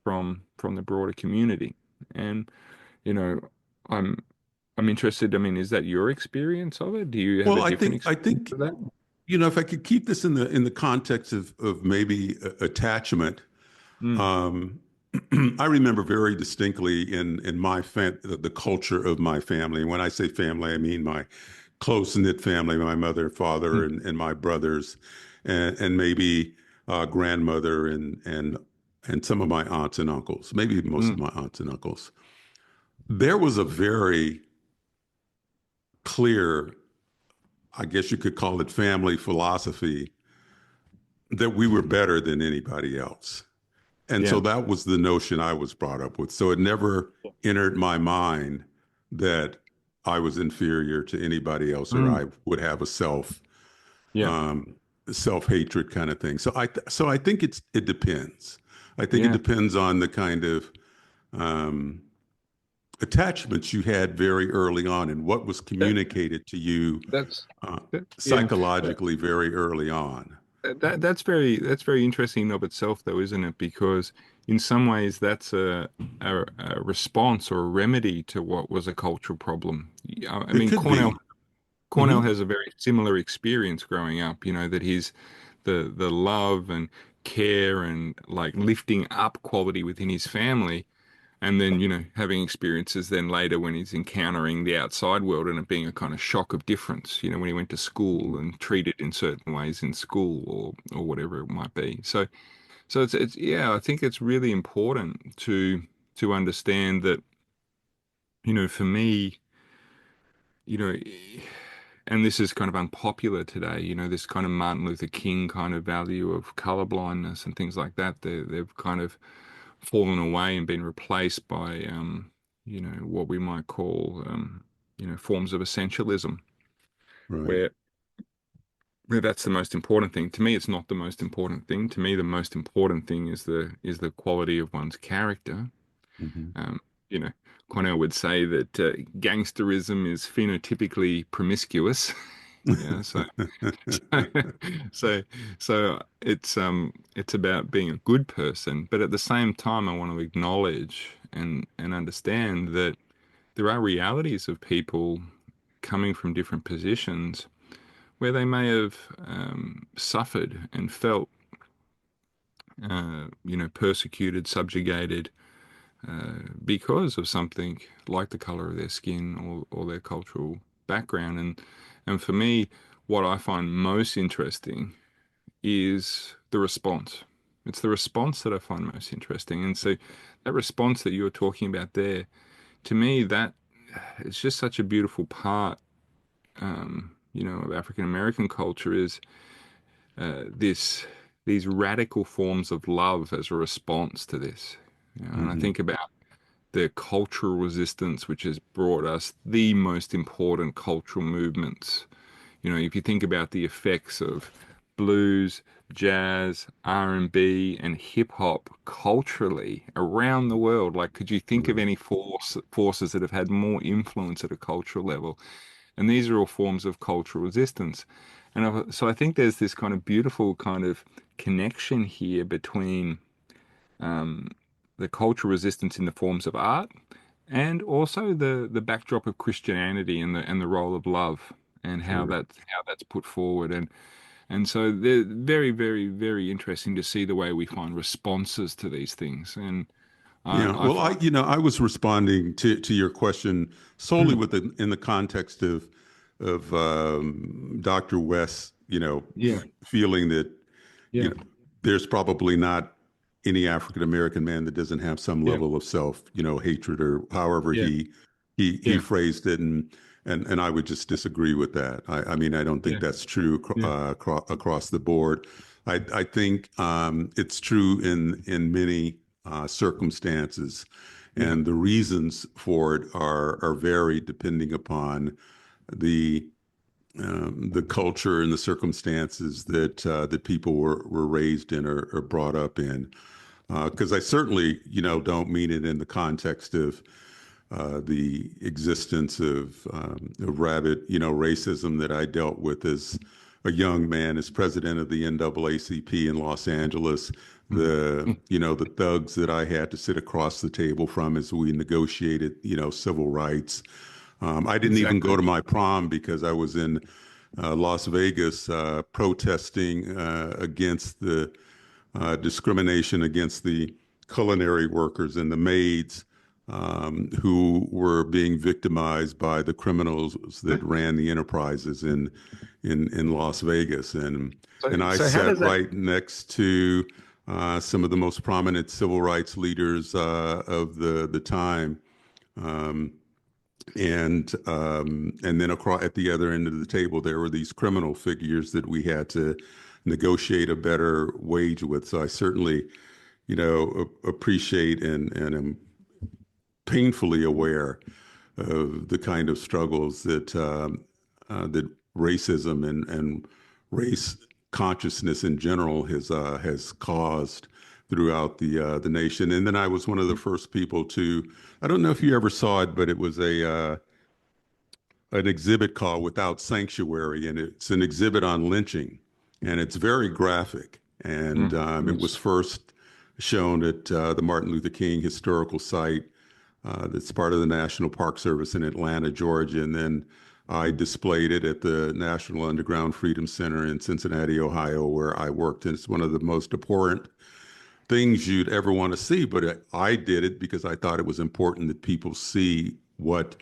from the broader community. And you know, I'm I'm interested. I mean, is that your experience of it? Do you have Well, a I different think I experience think of that? if I could keep this in the context of maybe attachment. Mm, um, I remember very distinctly in my the culture of my family. And when I say family, I mean my close knit family, my mother, father, mm, and my brothers, and maybe grandmother and some of my aunts and uncles, maybe most of mm, my aunts and uncles. There was a very clear, I guess you could call it family philosophy, that we were better than anybody else. And so yeah. that was the notion I was brought up with. So it never entered my mind that I was inferior to anybody else or Mm, I would have a yeah. um, self hatred kind of thing. So I think it depends. I think it Yeah. depends on the kind of um, attachments you had very early on and what was That, communicated to you that's uh, yeah. psychologically very early on. That's very interesting in of itself, though, isn't it? Because in some ways, that's a response or a remedy to what was a cultural problem. I It mean, could Cornell be. Cornell Hmm. has a very similar experience growing up. That his the love and care and like lifting up quality within his family, and then having experiences then later when he's encountering the outside world and it being a kind of shock of difference, when he went to school and treated in certain ways in school or whatever it might be. So it's yeah, I think it's really important to understand that, for me, you know and this is kind of unpopular today, this kind of Martin Luther King kind of value of colorblindness and things like that. They've kind of fallen away and been replaced by, what we might call, forms of essentialism, Right. where that's the most important thing. To me, it's not the most important thing. To me, the most important thing is the quality of one's character. Hmm. Um, you know, Cornell would say that gangsterism is phenotypically promiscuous. Yeah, so so it's about being a good person, but at the same time, I want to acknowledge and understand that there are realities of people coming from different positions where they may have suffered and felt, persecuted, subjugated because of something like the color of their skin or their cultural background. And for me, what I find most interesting is the response. It's the response that I find most interesting. And so that response that you were talking about there, to me, that it's just such a beautiful part, of African American culture is this these radical forms of love as a response to this. And I Hmm. think about the cultural resistance, which has brought us the most important cultural movements. If you think about the effects of blues, jazz, R&B, and hip hop culturally around the world, like could you think of Right. any forces that have had more influence at a cultural level? And these are all forms of cultural resistance. So I think there's this kind of beautiful kind of connection here between um, the cultural resistance in the forms of art and also the backdrop of Christianity and the role of love and Sure. how that's put forward. And so they're very, very, very interesting to see the way we find responses to these things. And Yeah. I Well, find, I was responding to your question solely mm, with in the context of Dr. West, yeah, feeling that, you yeah, know, there's probably not any African American man that doesn't have some yeah, level of self, hatred or however yeah, he yeah, phrased it, and I would just disagree with that. I mean, I don't think yeah, that's true yeah, across the board. I think it's true in many circumstances, yeah, and the reasons for it are varied depending upon the the culture and the circumstances that people were raised in or brought up in. Because I certainly, don't mean it in the context of the existence of rabid, racism that I dealt with as a young man, as president of the NAACP in Los Angeles. mm, The thugs that I had to sit across the table from as we negotiated, civil rights. I didn't even go exactly. to my prom because I was in Las Vegas protesting against the discrimination against the culinary workers and the maids who were being victimized by the criminals that ran the enterprises in Las Vegas, and I So how sat does that? right next to some of the most prominent civil rights leaders of the time. Um, and then across at the other end of the table, there were these criminal figures that we had to negotiate a better wage with. So I certainly, appreciate and am painfully aware of the kind of struggles that racism and race consciousness in general has caused throughout the nation. And then I was one of the first people to. I don't know if you ever saw it, but it was a an exhibit called Without Sanctuary, and it's an exhibit on lynching, and it's very graphic. And it Yes. was first shown at the Martin Luther King Historical Site that's part of the National Park Service in Atlanta, Georgia. And then I displayed it at the National Underground Freedom Center in Cincinnati, Ohio, where I worked. And it's one of the most abhorrent things you'd ever want to see. But I did it because I thought it was important that people see what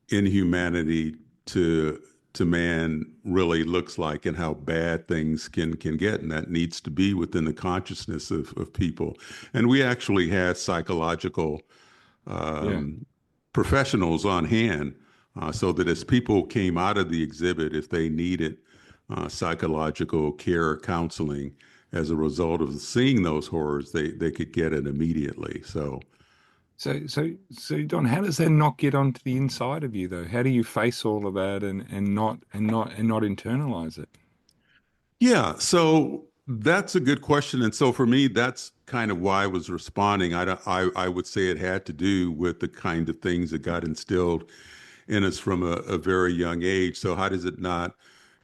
inhumanity to man really looks like and how bad things can get, and that needs to be within the consciousness of people. And we actually had psychological Yeah. professionals on hand, so that as people came out of the exhibit, if they needed psychological care or counseling as a result of seeing those horrors, they could get it immediately. So So Don, how does that not get onto the inside of you though? How do you face all of that and not internalize it? Yeah, so that's a good question. And so for me, that's kind of why I was responding. I would say it had to do with the kind of things that got instilled in us from a very young age. So how does it not,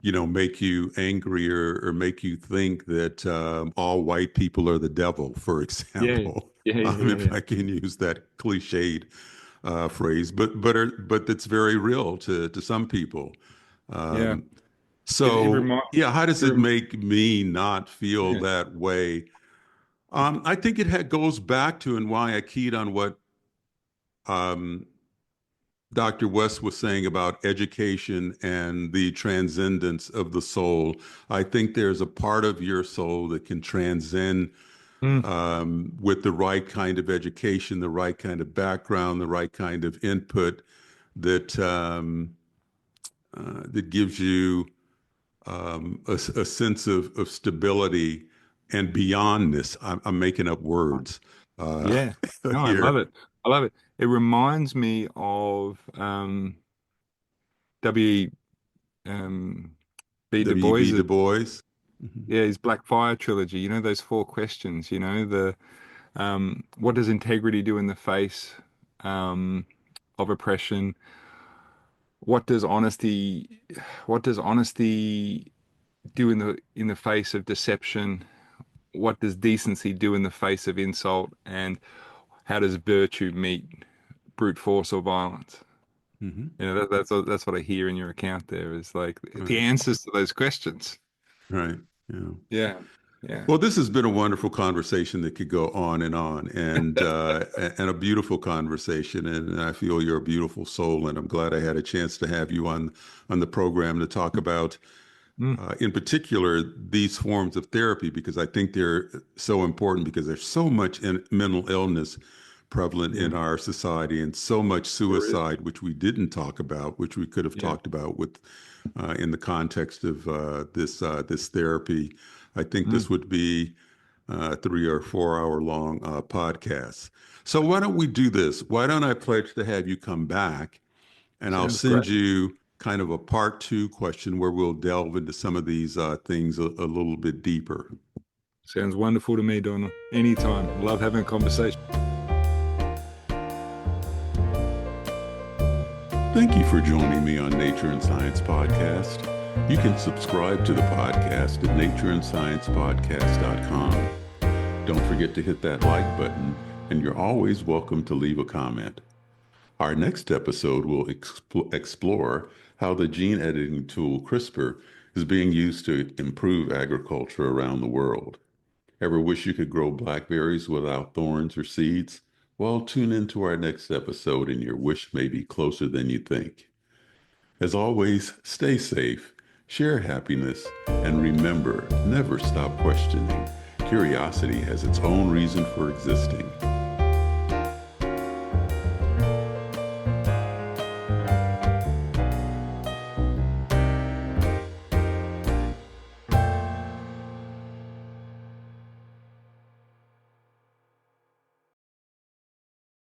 make you angry or make you think that all white people are the devil, for Yeah, example, yeah, yeah, yeah, if yeah. I can use that cliched phrase, but that's very real to some people. Yeah. Um, It so reminds yeah, how does it it rem make me not feel yeah. that way? I think goes back to and why I keyed on what um, Dr. West was saying about education and the transcendence of the soul. I think there's a part of your soul that can transcend Mm, with the right kind of education, the right kind of background, the right kind of input that gives you a sense of stability and beyondness. I'm making up words yeah. No, I love here. it. I love it. It reminds me of W. B. Du W.B. Bois's, Du Bois. Mhm. yeah, his Black Fire trilogy. You know, those four questions, the what does integrity do in the face of oppression? What does honesty do in the face of deception? What does decency do in the face of insult? And how does virtue meet brute force or violence? Mhm. That's what I hear in your account there is like the Right. answers to those questions. Right. Yeah. Yeah. Yeah. Well, this has been a wonderful conversation that could go on, and a beautiful conversation. And I feel you're a beautiful soul, and I'm glad I had a chance to have you on the program to talk about, Mm, in particular, these forms of therapy because I think they're so important because there's so much mental illness prevalent yeah. in our society and so much There is. suicide, which we didn't talk about, which we could have Yeah. talked about with in the context of this therapy. I think Mm, this would be 3 or 4 hour long podcast. So why don't we do this? Why don't I pledge to have you come back and I'll sounds send great. you kind of a part 2 question where we'll delve into some of these things a little bit deeper. Sounds wonderful to me, Donna. Anytime. Love having a conversation. Thank you for joining me on Nature and Science Podcast. You can subscribe to the podcast at natureandsciencepodcast.com. Don't forget to hit that like button, and you're always welcome to leave a comment. Our next episode will explore how the gene editing tool CRISPR is being used to improve agriculture around the world. Ever wish you could grow blackberries without thorns or seeds? Well, tune into our next episode, and your wish may be closer than you think. As always, stay safe, share happiness, and remember, never stop questioning. Curiosity has its own reason for existing.